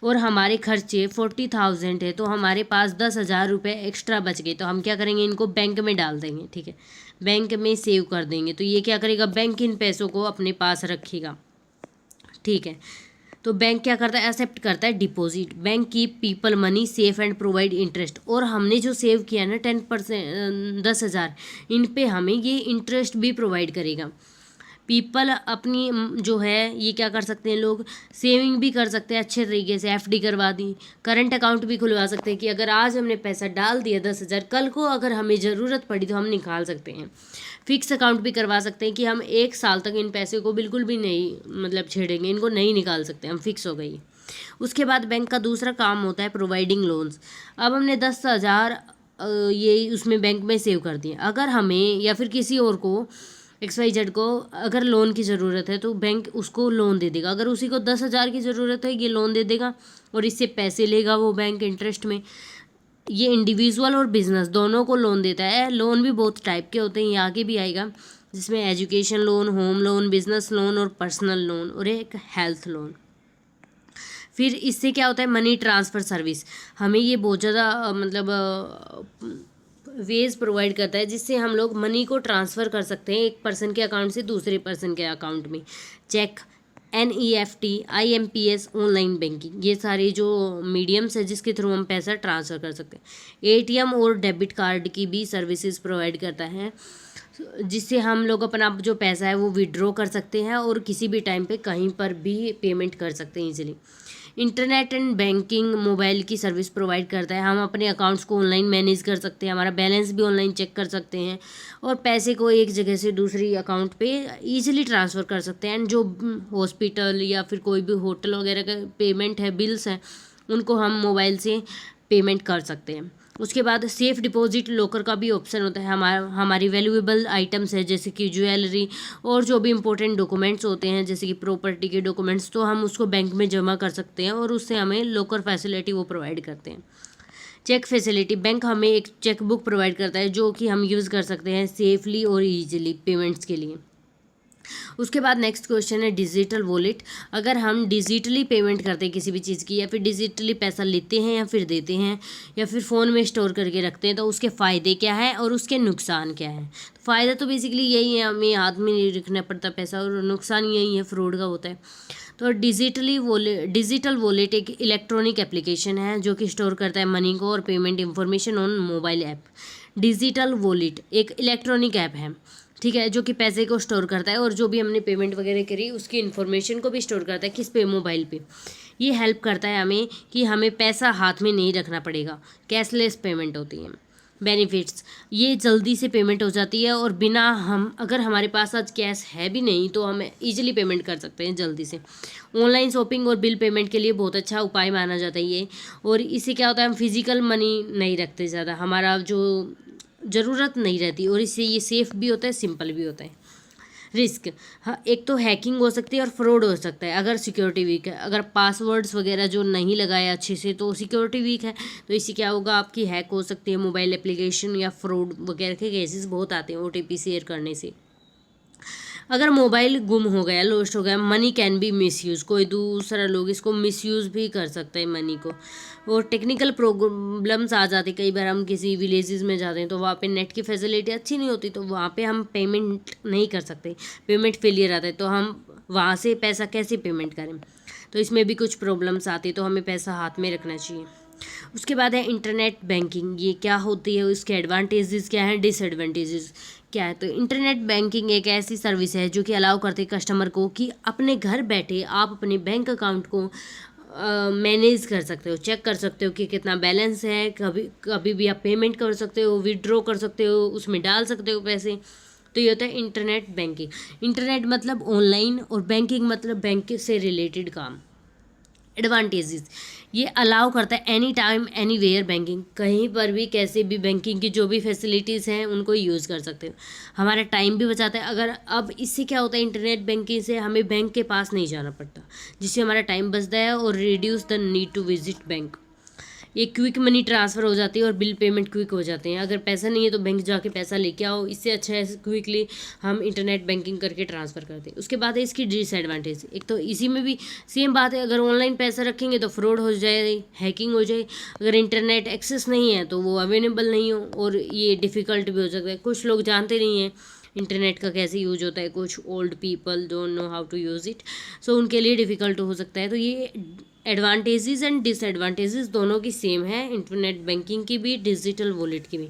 और हमारे खर्चे 40,000 है तो हमारे पास 10,000 रुपये एक्स्ट्रा बच गए, तो हम क्या करेंगे, इनको बैंक में डाल देंगे। ठीक है, बैंक में सेव कर देंगे। तो ये क्या करेगा, बैंक इन पैसों को अपने पास रखेगा। ठीक है, तो बैंक क्या करता है, एक्सेप्ट करता है deposit. Bank keep people money safe and provide interest. और हमने जो सेव किया ना 10%, 10,000, इन पे हमें ये इंटरेस्ट भी प्रोवाइड करेगा। पीपल अपनी जो है ये क्या कर सकते हैं, लोग सेविंग भी कर सकते हैं अच्छे तरीके से। FD करवा दी, करंट अकाउंट भी खुलवा सकते हैं कि अगर आज हमने पैसा डाल दिया 10,000, कल को अगर हमें ज़रूरत पड़ी तो हम निकाल सकते हैं। फिक्स अकाउंट भी करवा सकते हैं कि हम 1 साल तक इन पैसे को बिल्कुल भी नहीं मतलब छेड़ेंगे, इनको नहीं निकाल सकते, हम फिक्स हो गई। उसके बाद बैंक का दूसरा काम होता है प्रोवाइडिंग लोन्स। अब हमने 10,000 ये उसमें बैंक में सेव कर दिए। अगर हमें या फिर किसी और को, XYZ को अगर लोन की ज़रूरत है तो बैंक उसको लोन दे देगा। अगर उसी को 10,000 की ज़रूरत है, ये लोन दे देगा और इससे पैसे लेगा वो बैंक इंटरेस्ट में। ये इंडिविजुअल और बिजनेस दोनों को लोन देता है। लोन भी बहुत टाइप के होते हैं, ये आगे भी आएगा, जिसमें education loan, home loan, business loan और पर्सनल लोन और एक हेल्थ लोन। फिर इससे क्या होता है, मनी ट्रांसफ़र सर्विस। हमें ये बहुत ज़्यादा मतलब वेज प्रोवाइड करता है जिससे हम लोग मनी को ट्रांसफ़र कर सकते हैं एक पर्सन के अकाउंट से दूसरे पर्सन के अकाउंट में। Cheque, NEFT, IMPS, online banking, ये सारे जो मीडियम्स है जिसके थ्रू हम पैसा ट्रांसफ़र कर सकते हैं। ATM और डेबिट कार्ड की भी सर्विसेज प्रोवाइड करता है जिससे हम लोग अपना जो पैसा है वो विड्रॉ कर सकते हैं और किसी भी टाइम पे कहीं पर भी पेमेंट कर सकते हैं easily. Internet and banking mobile की सर्विस प्रोवाइड करता है। हम अपने अकाउंट्स को ऑनलाइन मैनेज कर सकते हैं, हमारा बैलेंस भी ऑनलाइन चेक कर सकते हैं और पैसे को एक जगह से दूसरी अकाउंट पे इजीली ट्रांसफ़र कर सकते हैं। एंड जो हॉस्पिटल या फिर कोई भी होटल वगैरह का पेमेंट है, बिल्स हैं, उनको हम मोबाइल से पेमेंट कर सकते हैं। उसके बाद सेफ डिपॉजिट लॉकर का भी ऑप्शन होता है। हमारी वैल्यूएबल आइटम्स है जैसे कि ज्वेलरी और जो भी इंपॉर्टेंट डॉक्यूमेंट्स होते हैं जैसे कि प्रॉपर्टी के डॉक्यूमेंट्स, तो हम उसको बैंक में जमा कर सकते हैं और उससे हमें लॉकर फैसिलिटी वो प्रोवाइड करते हैं। चेक फैसिलिटी, बैंक हमें एक चेक बुक प्रोवाइड करता है जो कि हम यूज़ कर सकते हैं सेफली और ईजिली पेमेंट्स के लिए। उसके बाद नेक्स्ट क्वेश्चन है डिजिटल वॉलेट। अगर हम डिजिटली पेमेंट करते हैं किसी भी चीज़ की, या फिर डिजिटली पैसा लेते हैं या फिर देते हैं या फिर फ़ोन में स्टोर करके रखते हैं, तो उसके फ़ायदे क्या है और उसके नुकसान क्या है। तो फ़ायदा तो बेसिकली यही है, हमें हाथ में नहीं रखना पड़ता पैसा, और नुकसान यही है, फ्रॉड का होता है। तो डिजिटल वॉलेट एक इलेक्ट्रॉनिक एप्लीकेशन है जो कि स्टोर करता है मनी को और payment information on mobile app. Digital wallet एक इलेक्ट्रॉनिक ऐप है, ठीक है, जो कि पैसे को स्टोर करता है और जो भी हमने पेमेंट वगैरह करी उसकी इन्फॉर्मेशन को भी स्टोर करता है। किस पे? मोबाइल पे। ये हेल्प करता है हमें कि हमें पैसा हाथ में नहीं रखना पड़ेगा, कैशलेस पेमेंट होती है। बेनिफिट्स, ये जल्दी से पेमेंट हो जाती है और बिना अगर हमारे पास आज कैश है भी नहीं तो हम इजीली पेमेंट कर सकते हैं जल्दी से। ऑनलाइन शॉपिंग और बिल पेमेंट के लिए बहुत अच्छा उपाय माना जाता है ये। और इससे क्या होता है, हम फिजिकल मनी नहीं रखते ज़्यादा, हमारा जो ज़रूरत नहीं रहती, और इससे ये सेफ़ भी होता है, सिंपल भी होता है। रिस्क, हाँ, एक तो हैकिंग हो सकती है और फ्रॉड हो सकता है अगर सिक्योरिटी वीक है। अगर पासवर्ड्स वगैरह जो नहीं लगाए अच्छे से तो सिक्योरिटी वीक है, तो इससे क्या होगा, आपकी हैक हो सकती है मोबाइल एप्लीकेशन, या फ्रॉड वगैरह के केसेस बहुत आते हैं OTP शेयर करने से। अगर मोबाइल गुम हो गया, लॉस्ट हो गया, मनी कैन बी मिसयूज, कोई दूसरा लोग इसको मिसयूज भी कर सकते हैं मनी को। और टेक्निकल प्रॉब्लम्स आ जाती, कई बार हम किसी विलेजेस में जाते हैं तो वहाँ पे नेट की फैसिलिटी अच्छी नहीं होती, तो वहाँ पे हम पेमेंट नहीं कर सकते, पेमेंट फेलियर आता है, तो हम वहाँ से पैसा कैसे पेमेंट करें, तो इसमें भी कुछ प्रॉब्लम्स आती, तो हमें पैसा हाथ में रखना चाहिए। उसके बाद है इंटरनेट बैंकिंग, ये क्या होती है, उसके एडवांटेजेस क्या हैं, डिसएडवांटेजेस क्या है। तो इंटरनेट बैंकिंग एक ऐसी सर्विस है जो कि अलाउ करती है कस्टमर को कि अपने घर बैठे आप अपने बैंक अकाउंट को मैनेज कर सकते हो, चेक कर सकते हो कि कितना बैलेंस है, कभी कभी भी आप पेमेंट कर सकते हो, विड्रॉ कर सकते हो, उसमें डाल सकते हो पैसे। तो ये होता है इंटरनेट बैंकिंग। इंटरनेट मतलब ऑनलाइन और बैंकिंग मतलब बैंक से रिलेटेड काम। एडवांटेजेस, ये अलाउ करता है any time anywhere banking, कहीं पर भी कैसे भी बैंकिंग की जो भी फैसिलिटीज़ हैं उनको यूज़ कर सकते हो। हमारा टाइम भी बचाता है, अगर अब इससे क्या होता है, इंटरनेट बैंकिंग से हमें बैंक के पास नहीं जाना पड़ता, जिससे हमारा टाइम बचता है और reduce the need to visit bank. ये क्विक मनी ट्रांसफ़र हो जाती है और बिल पेमेंट क्विक हो जाते हैं। अगर पैसा नहीं है तो बैंक जाके पैसा लेके आओ, इससे अच्छा है क्विकली हम इंटरनेट बैंकिंग करके ट्रांसफ़र करते हैं। उसके बाद है इसकी डिसएडवांटेज, एक तो इसी में भी सेम बात है, अगर ऑनलाइन पैसा रखेंगे तो फ्रॉड हो जाए, हैकिंग हो जाए, अगर इंटरनेट एक्सेस नहीं है तो वो अवेलेबल नहीं हो, और ये डिफ़िकल्ट भी हो सकता है। कुछ लोग जानते नहीं हैं इंटरनेट का कैसे यूज होता है, कुछ old people don't know how to use it, so उनके लिए डिफ़िकल्ट हो सकता है। तो ये एडवांटेजेस एंड डिसएडवांटेजेस दोनों की सेम है, इंटरनेट बैंकिंग की भी, डिजिटल वॉलेट की भी,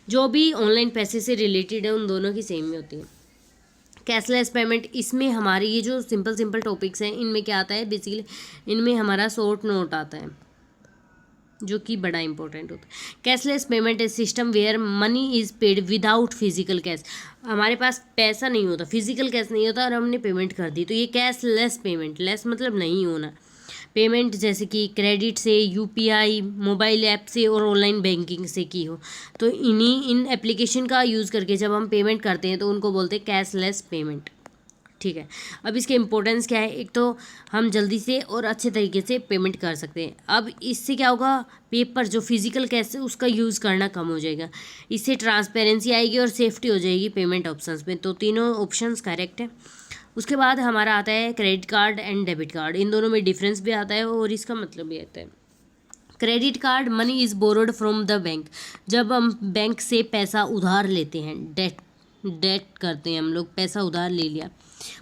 जो भी ऑनलाइन पैसे से रिलेटेड है उन दोनों की सेम ही होती है। कैशलेस पेमेंट, इसमें हमारी ये जो सिंपल टॉपिक्स हैं इनमें क्या आता है, बेसिकली इनमें हमारा शॉर्ट नोट आता है जो कि बड़ा इंपॉर्टेंट होता है। Cashless payment is system where money is paid without physical cash, हमारे पास पैसा नहीं होता, फिजिकल कैश नहीं होता और हमने पेमेंट कर दी, तो ये कैशलेस पेमेंट, लेस मतलब नहीं होना। पेमेंट जैसे कि क्रेडिट से, UPI, मोबाइल ऐप से और ऑनलाइन बैंकिंग से की हो, तो इन एप्लीकेशन का यूज़ करके जब हम पेमेंट करते हैं तो उनको बोलते हैं कैशलेस पेमेंट, ठीक है। अब इसके इम्पोर्टेंस क्या है, एक तो हम जल्दी से और अच्छे तरीके से पेमेंट कर सकते हैं। अब इससे क्या होगा, पेपर जो फिजिकल कैश है उसका यूज़ करना कम हो जाएगा, इससे ट्रांसपेरेंसी आएगी और सेफ्टी हो जाएगी पेमेंट ऑप्शंस में, तो तीनों ऑप्शंस करेक्ट है। उसके बाद हमारा आता है credit card and debit card, इन दोनों में डिफरेंस भी आता है और इसका मतलब भी आता है। Credit card, money is borrowed from the bank, जब हम बैंक से पैसा उधार लेते हैं, डेट करते हैं हम लोग, पैसा उधार ले लिया,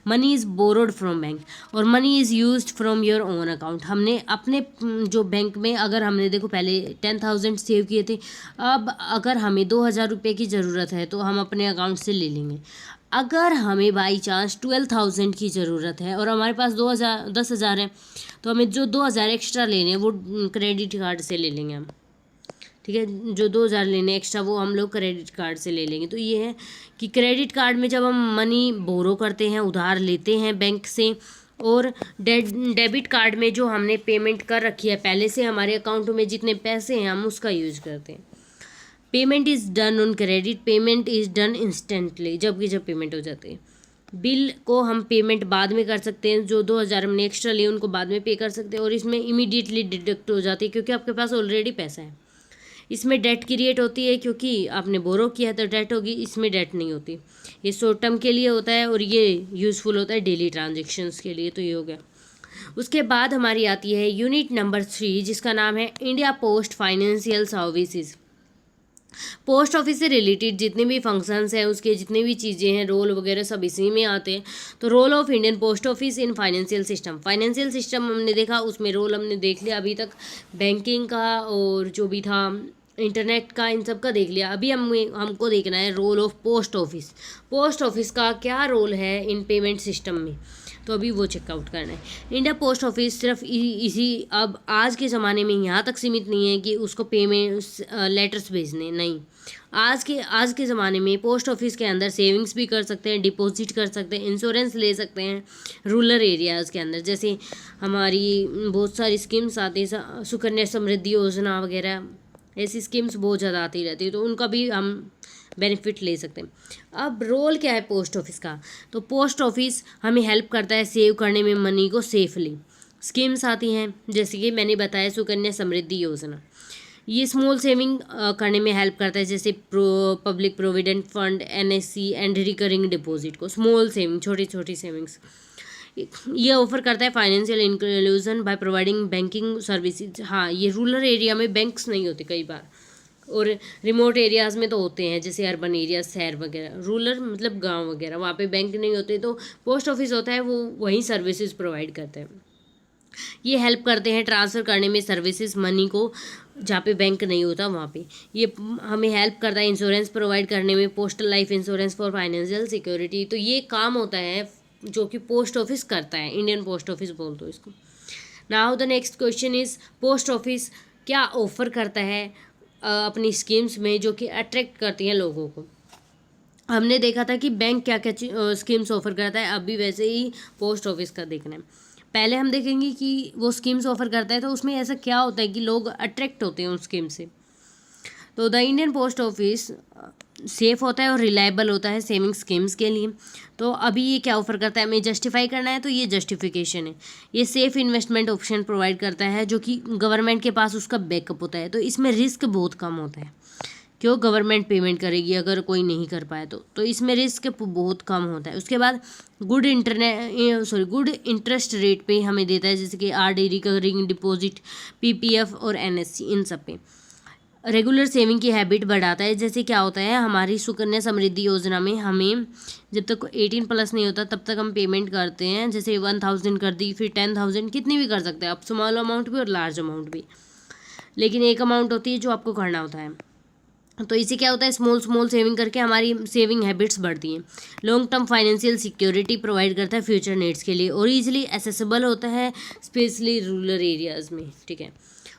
money is borrowed from bank, और money is used from your own account, हमने अपने जो बैंक में, अगर हमने देखो पहले 10,000 सेव किए थे, अब अगर हमें 2,000 रुपये की ज़रूरत है तो हम अपने अकाउंट से ले लेंगे। अगर हमें बाई चांस 12,000 की ज़रूरत है और हमारे पास 10,000 है, तो हमें जो 2,000 एक्स्ट्रा लेने हैं वो क्रेडिट कार्ड से ले लेंगे हम, ठीक है, जो 2,000 लेने एक्स्ट्रा वो हम लोग क्रेडिट कार्ड से ले लेंगे। तो ये है कि क्रेडिट कार्ड में जब हम मनी बोरो करते हैं, उधार लेते हैं बैंक से, और डेबिट कार्ड में जो हमने पेमेंट कर रखी है पहले से हमारे अकाउंट में जितने पैसे हैं हम उसका यूज करते हैं। Payment is done on credit, payment is done instantly, जब पेमेंट हो जाती है। बिल को हम पेमेंट बाद में कर सकते हैं, जो 2000 हमने एक्स्ट्रा लिए उनको बाद में पे कर सकते हैं और इसमें इमीडिएटली डिडक्ट हो जाती है क्योंकि आपके पास ऑलरेडी पैसा है। इसमें डेट क्रिएट होती है क्योंकि आपने बोरो किया तो डेट होगी, इसमें डेट नहीं होती। ये शॉर्ट टर्म के लिए होता है और ये यूज़फुल होता है डेली ट्रांजेक्शन्स के लिए। तो ये हो गया। उसके बाद हमारी आती है यूनिट नंबर 3 जिसका नाम है India post financial services. Post office से रिलेटेड जितने भी फंक्शंस हैं उसके जितनी भी चीज़ें हैं रोल वगैरह सब इसी में आते हैं। तो role of Indian post office in financial system हमने देखा, उसमें रोल हमने देख लिया अभी तक, बैंकिंग का और जो भी था इंटरनेट का, इन सब का देख लिया। अभी हमको देखना है रोल ऑफ पोस्ट ऑफिस का क्या रोल है इन पेमेंट सिस्टम में, तो अभी वो चेकआउट करना है। इंडिया पोस्ट ऑफिस सिर्फ इसी अब आज के ज़माने में यहाँ तक सीमित नहीं है कि उसको पेमेंट लेटर्स भेजने, नहीं। आज के ज़माने में पोस्ट ऑफिस के अंदर सेविंग्स भी कर सकते हैं, डिपॉजिट कर सकते हैं, इंश्योरेंस ले सकते हैं। रूरल एरियाज़ के अंदर जैसे हमारी बहुत सारी स्कीम्स आती हैं, सुकन्या समृद्धि योजना वगैरह, ऐसी स्कीम्स बहुत ज़्यादा आती रहती है, तो उनका भी हम बेनिफिट ले सकते हैं। अब रोल क्या है पोस्ट ऑफिस का, तो पोस्ट ऑफिस हमें हेल्प करता है सेव करने में मनी को सेफली। स्कीम्स आती हैं जैसे कि मैंने बताया सुकन्या समृद्धि योजना, ये स्मॉल सेविंग करने में हेल्प करता है, जैसे public provident fund, NSC and recurring deposit को स्मॉल सेविंग, छोटी छोटी सेविंग्स। ये ऑफर करता है financial inclusion by providing banking services. हाँ, ये रूरल एरिया में बैंक्स नहीं होते कई बार, और रिमोट एरियाज़ में तो होते हैं जैसे अर्बन एरिया, शहर वगैरह। रूरल मतलब गांव वगैरह, वहाँ पे बैंक नहीं होते तो पोस्ट ऑफिस होता है, वो वहीं सर्विसेज प्रोवाइड करते हैं। ये हेल्प करते हैं ट्रांसफ़र करने में सर्विसेज मनी को, जहाँ पे बैंक नहीं होता वहाँ पे। ये हमें हेल्प करता है इंश्योरेंस प्रोवाइड करने में, postal life insurance for financial security. तो ये काम होता है जो कि पोस्ट ऑफिस करता है, इंडियन पोस्ट ऑफिस बोल दो इसको। Now the next question is post office क्या ऑफ़र करता है अपनी स्कीम्स में जो कि अट्रैक्ट करती हैं लोगों को। हमने देखा था कि बैंक क्या क्या स्कीम्स ऑफ़र करता है, अभी वैसे ही पोस्ट ऑफिस का देखना है। पहले हम देखेंगे कि वो स्कीम्स ऑफ़र करता है तो उसमें ऐसा क्या होता है कि लोग अट्रैक्ट होते हैं उस स्कीम से। तो the Indian post office safe होता है और रिलायबल होता है सेविंग स्कीम्स के लिए। तो अभी ये क्या ऑफ़र करता है, हमें जस्टिफाई करना है, तो ये जस्टिफिकेशन है। ये सेफ़ इन्वेस्टमेंट ऑप्शन प्रोवाइड करता है जो कि गवर्नमेंट के पास उसका बैकअप होता है, तो इसमें रिस्क बहुत कम होता है। क्यों, गवर्नमेंट पेमेंट करेगी अगर कोई नहीं कर पाए तो इसमें रिस्क बहुत कम होता है। उसके बाद गुड इंटरेस्ट रेट पे हमें देता है, जैसे कि आरडी, रिकरिंग डिपॉजिट, पीपीएफ और एनएससी, इन सब पे। रेगुलर सेविंग की हैबिट बढ़ाता है, जैसे क्या होता है हमारी सुकन्या समृद्धि योजना में हमें जब तक 18+ नहीं होता तब तक हम पेमेंट करते हैं, जैसे 1000 कर दी, फिर 10,000, कितनी भी कर सकते हैं आप, स्मॉल अमाउंट भी और लार्ज अमाउंट भी, लेकिन एक अमाउंट होती है जो आपको करना होता है। तो इसे क्या होता है, स्मॉल सेविंग करके हमारी सेविंग हैबिट्स बढ़ती हैं। Long term financial security provide करता है फ्यूचर नीड्स के लिए, और ईजिली एसेसिबल होता है स्पेशली रूरल एरियाज़ में, ठीक है।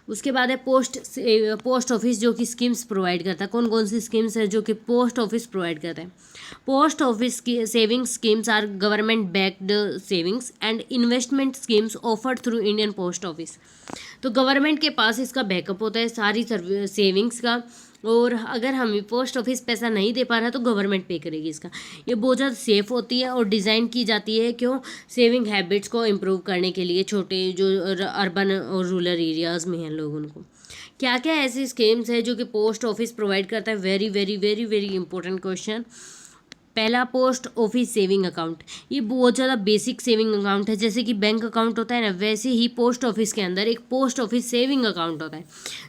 उसके बाद है पोस्ट ऑफिस जो कि स्कीम्स प्रोवाइड करता है। कौन कौन सी स्कीम्स है जो कि पोस्ट ऑफिस प्रोवाइड करता है। पोस्ट ऑफिस की saving schemes are government backed savings and investment schemes offered through Indian post office. तो गवर्नमेंट के पास इसका बैकअप होता है सारी सेविंग्स का, और अगर हमें पोस्ट ऑफिस पैसा नहीं दे पा रहा तो गवर्नमेंट पे करेगी इसका। ये बहुत ज़्यादा सेफ़ होती है और डिज़ाइन की जाती है, क्यों, सेविंग हैबिट्स को इम्प्रूव करने के लिए, छोटे जो अर्बन और रूरल एरियाज़ में हैं लोग उनको। क्या क्या ऐसी स्कीम्स है जो कि पोस्ट ऑफिस प्रोवाइड करता है, very very very very important question. पहला, पोस्ट ऑफिस सेविंग अकाउंट। ये बहुत ज़्यादा बेसिक सेविंग अकाउंट है, जैसे कि बैंक अकाउंट होता है ना, वैसे ही पोस्ट ऑफिस के अंदर एक पोस्ट ऑफिस सेविंग अकाउंट होता है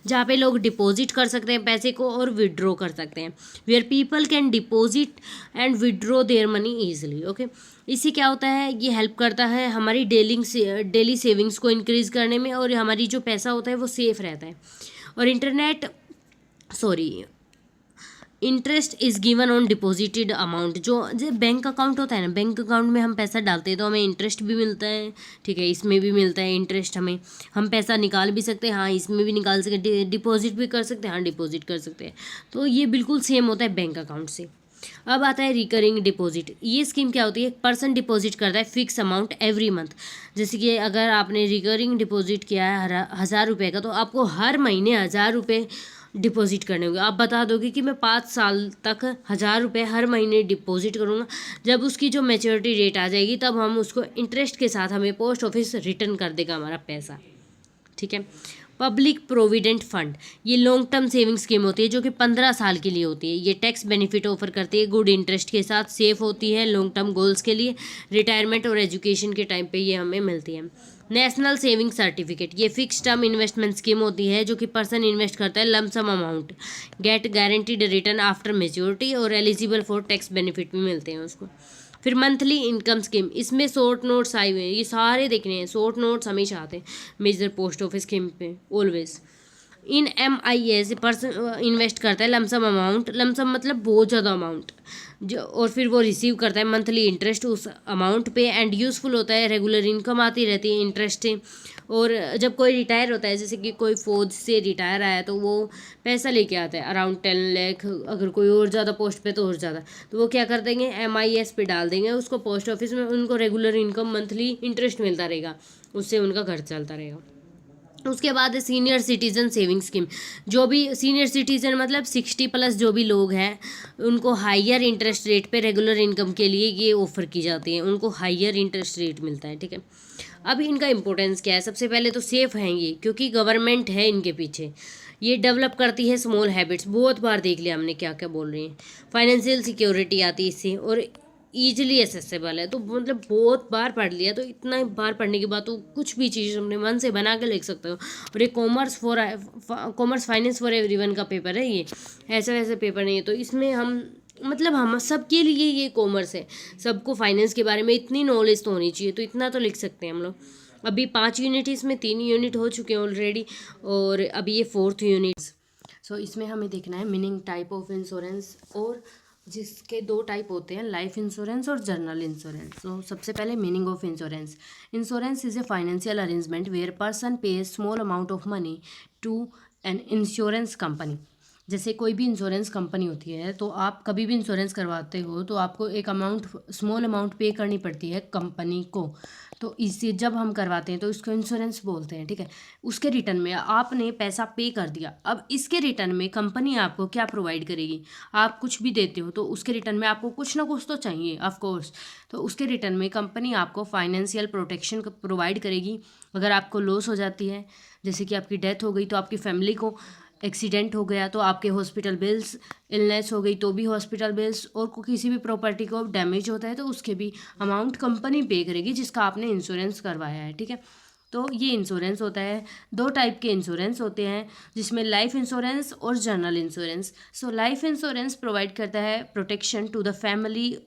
जहाँ पे लोग डिपॉजिट कर सकते हैं पैसे को और विड्रॉ कर सकते हैं, where people can deposit and withdraw their money easily. Okay, इससे क्या होता है, ये हेल्प करता है हमारी डेली सेविंग्स को इंक्रीज़ करने में, और हमारी जो पैसा होता है वो सेफ़ रहता है। और interest is given on deposited amount. जो बैंक अकाउंट होता है ना, बैंक अकाउंट में हम पैसा डालते हैं तो हमें इंटरेस्ट भी मिलता है, ठीक है, इसमें भी मिलता है इंटरेस्ट हमें। हम पैसा निकाल भी सकते हैं, हाँ इसमें भी निकाल सकते हैं, डिपॉजिट भी कर सकते हैं, हाँ डिपॉजिट कर सकते हैं। तो ये बिल्कुल सेम होता है बैंक अकाउंट से। अब आता है रिकरिंग डिपॉजिट। ये स्कीम क्या होती है, एक पर्सन डिपॉजिट करता है फिक्स अमाउंट एवरी मंथ। जैसे कि अगर आपने रिकरिंग डिपॉजिट किया है 1,000 रुपये का, तो आपको हर महीने 1,000 रुपये डिपॉजिट करने होंगे। आप बता दोगे कि मैं 5 साल तक 1,000 रुपये हर महीने डिपॉजिट करूँगा। जब उसकी जो मैच्योरिटी डेट आ जाएगी तब हम उसको इंटरेस्ट के साथ हमें पोस्ट ऑफिस रिटर्न कर देगा हमारा पैसा, ठीक है। पब्लिक प्रोविडेंट फंड, ये लॉन्ग टर्म सेविंग स्कीम होती है जो कि 15 साल के लिए होती है। ये टैक्स बेनिफिट ऑफर करती है, गुड इंटरेस्ट के साथ, सेफ होती है लॉन्ग टर्म गोल्स के लिए, रिटायरमेंट और एजुकेशन के टाइम पे ये हमें मिलती है। नेशनल सेविंग सर्टिफिकेट, ये फिक्स टर्म इन्वेस्टमेंट स्कीम होती है जो कि पर्सन इन्वेस्ट करता है lumpsum amount, get guaranteed return after maturity और एलिजिबल फॉर टैक्स बेनिफिट भी मिलते हैं उसको। फिर मंथली इनकम स्कीम, इसमें शॉर्ट नोट्स आए हुए हैं, ये सारे देखने हैं, शॉर्ट नोट्स हमेशा आते हैं मेजर पोस्ट ऑफिस स्कीम पे ऑलवेज। इन MIS पर्सन इन्वेस्ट करता है लमसम अमाउंट, लमसम मतलब बहुत ज़्यादा अमाउंट जो, और फिर वो रिसीव करता है मंथली इंटरेस्ट उस अमाउंट पे, एंड यूज़फुल होता है, रेगुलर इनकम आती रहती है इंटरेस्ट से। और जब कोई रिटायर होता है, जैसे कि कोई फौज से रिटायर आया तो वो पैसा लेके आता है अराउंड 10 लाख, अगर कोई और ज़्यादा पोस्ट पे तो और ज़्यादा, तो वो क्या कर देंगे MIS पे डाल देंगे उसको पोस्ट ऑफिस में, उनको रेगुलर इनकम मंथली इंटरेस्ट मिलता रहेगा, उससे उनका घर चलता रहेगा। उसके बाद सीनियर सिटीजन सेविंग स्कीम, जो भी सीनियर सिटीजन मतलब 60+ जो भी लोग हैं उनको हायर इंटरेस्ट रेट पे रेगुलर इनकम के लिए ये ऑफ़र की जाती है, उनको हायर इंटरेस्ट रेट मिलता है, ठीक है। अब इनका इंपॉर्टेंस क्या है, सबसे पहले तो सेफ़ हैं ये, क्योंकि गवर्नमेंट है इनके पीछे। ये डेवलप करती है स्मॉल हैबिट्स, बहुत बार देख लिया हमने क्या क्या बोल रही हैं। फाइनेंशियल सिक्योरिटी आती है इससे, और ईजिली एसेसेबल है, तो मतलब बहुत बार पढ़ लिया, तो इतना बार पढ़ने के बाद तो कुछ भी चीज़ अपने मन से बना के लिख सकते हो। और ये कॉमर्स फाइनेंस फॉर एवरीवन का पेपर है, ये ऐसे वैसे पेपर नहीं है। तो इसमें हम सबके लिए ये कॉमर्स है, सबको फाइनेंस के बारे में इतनी नॉलेज तो होनी चाहिए, तो इतना तो लिख सकते हैं हम लोग। अभी 5 यूनिट, इसमें 3 यूनिट हो चुके हैं ऑलरेडी, और अभी ये 4th यूनिट। सो इसमें हमें देखना है मीनिंग, टाइप ऑफ इंश्योरेंस, और जिसके 2 टाइप होते हैं, लाइफ इंश्योरेंस और जनरल इंश्योरेंस। तो सबसे पहले meaning of insurance. Insurance is a financial arrangement where person pays small amount of money to an insurance company. जैसे कोई भी इंश्योरेंस कंपनी होती है, तो आप कभी भी इंश्योरेंस करवाते हो तो आपको एक अमाउंट, स्मॉल अमाउंट पे करनी पड़ती है कंपनी को। तो इसे जब हम करवाते हैं तो इसको इंश्योरेंस बोलते हैं, ठीक है। उसके रिटर्न में आपने पैसा पे कर दिया, अब इसके रिटर्न में कंपनी आपको क्या प्रोवाइड करेगी, आप कुछ भी देते हो तो उसके रिटर्न में आपको कुछ ना कुछ तो चाहिए ऑफ कोर्स। तो उसके रिटर्न में कंपनी आपको फाइनेंशियल प्रोटेक्शन प्रोवाइड करेगी। अगर आपको लॉस हो जाती है, जैसे कि आपकी डेथ हो गई, तो आपकी फैमिली को एक्सीडेंट हो गया तो आपके हॉस्पिटल बिल्स, इलनेस हो गई तो भी हॉस्पिटल बिल्स, और किसी भी प्रॉपर्टी को डैमेज होता है तो उसके भी अमाउंट कंपनी पे करेगी जिसका आपने इंश्योरेंस करवाया है, ठीक है। तो ये इंश्योरेंस होता है। 2 टाइप के इंश्योरेंस होते हैं, जिसमें लाइफ इंश्योरेंस और general insurance. So life insurance provide करता है protection to the family